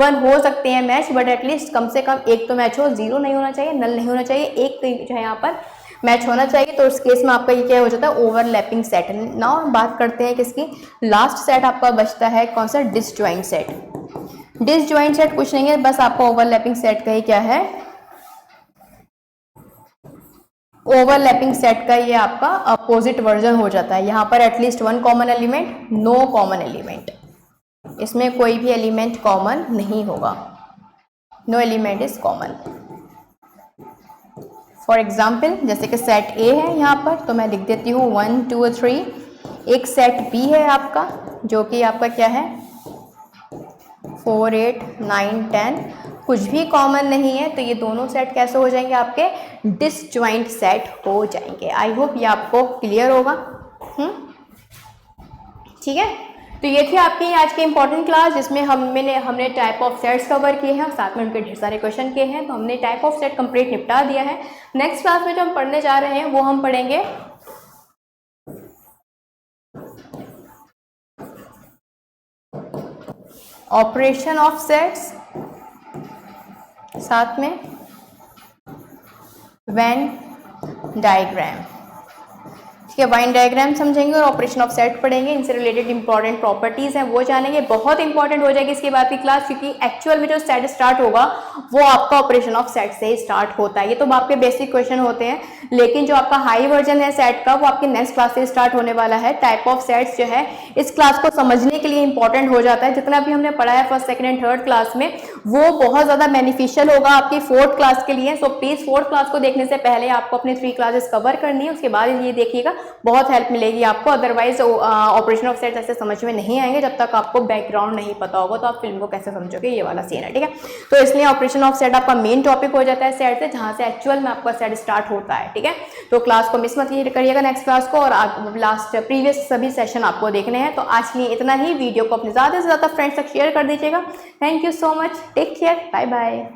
1 हो सकते हैं मैच, बट एटलीस्ट कम से कम एक तो मैच हो, 0 नहीं होना चाहिए, नल नहीं होना चाहिए, एक तो जो है यहाँ पर मैच होना चाहिए। तो उस केस में आपका ये क्या हो जाता है, ओवरलैपिंग सेट। नाउ हम बात करते हैं किसकी, लास्ट सेट आपका बचता है कौन सा, डिसजॉइंट सेट। डिसजॉइंट सेट कुछ नहीं है, बस आपका ओवरलैपिंग सेट का ही क्या है, ओवरलैपिंग सेट का ये आपका अपोजिट वर्जन हो जाता है। यहाँ पर at least 1 common element, no common element, इसमें कोई भी एलिमेंट कॉमन नहीं होगा, no element is common. For example जैसे कि सेट ए है यहाँ पर, तो मैं लिख देती हूँ 1 2 3। एक सेट बी है आपका, जो कि आपका क्या है 4 8 9 10, कुछ भी कॉमन नहीं है, तो ये दोनों सेट कैसे हो जाएंगे, आपके डिसजॉइंट सेट हो जाएंगे। आई होप ये आपको क्लियर होगा। ठीक है, तो ये थी आपकी आज की इंपॉर्टेंट क्लास, जिसमें हमने टाइप ऑफ सेट्स कवर किए हैं और साथ में उनके ढेर सारे क्वेश्चन किए हैं। तो हमने टाइप ऑफ सेट कंप्लीट निपटा दिया है। नेक्स्ट क्लास में जो हम पढ़ने जा रहे हैं वो हम पढ़ेंगे ऑपरेशन ऑफ सेट्स, साथ में वेन डायग्राम, ठीक है। वेन डायग्राम समझेंगे और ऑपरेशन ऑफ सेट पढ़ेंगे, इनसे रिलेटेड इंपॉर्टेंट प्रॉपर्टीज हैं वो जानेंगे। बहुत इंपॉर्टेंट हो जाएगी इसके बाद की क्लास, क्योंकि एक्चुअल में जो सेट स्टार्ट होगा वो आपका ऑपरेशन ऑफ सेट से ही स्टार्ट होता है। ये तो आपके बेसिक क्वेश्चन होते हैं, लेकिन जो आपका हाई वर्जन है सेट का वो आपके नेक्स्ट क्लास से स्टार्ट होने वाला है। टाइप ऑफ सेट्स जो है इस क्लास को समझने के लिए इंपॉर्टेंट हो जाता है। जितना भी हमने पढ़ा है first second and third class में, वो बहुत ज्यादा बेनिफिशियल होगा आपकी फोर्थ क्लास के लिए। सो प्लीज फोर्थ क्लास को देखने से पहले आपको अपनी 3 क्लासेस कवर करनी है, उसके बाद ये देखिएगा, बहुत हेल्प मिलेगी आपको। अदरवाइज ऑपरेशन ऑफ सेट ऐसे समझ में नहीं आएंगे जब तक आपको बैकग्राउंड नहीं पता होगा, तो आप फिल्म को कैसे समझोगे, ये वाला सीन है, ठीक है। तो इसलिए ऑपरेशन ऑफ सेट आपका मेन टॉपिक हो जाता है सेट से, जहां से एक्चुअल में आपका सेट स्टार्ट होता है, ठीक है। तो क्लास को मिस मत करिएगा नेक्स्ट क्लास को, और लास्ट प्रीवियस सभी सेशन आपको देखने हैं। तो आज के लिए इतना ही, वीडियो को अपने ज्यादा से ज्यादा फ्रेंड्स तक शेयर कर दीजिएगा। Thank you so much, take care, bye bye.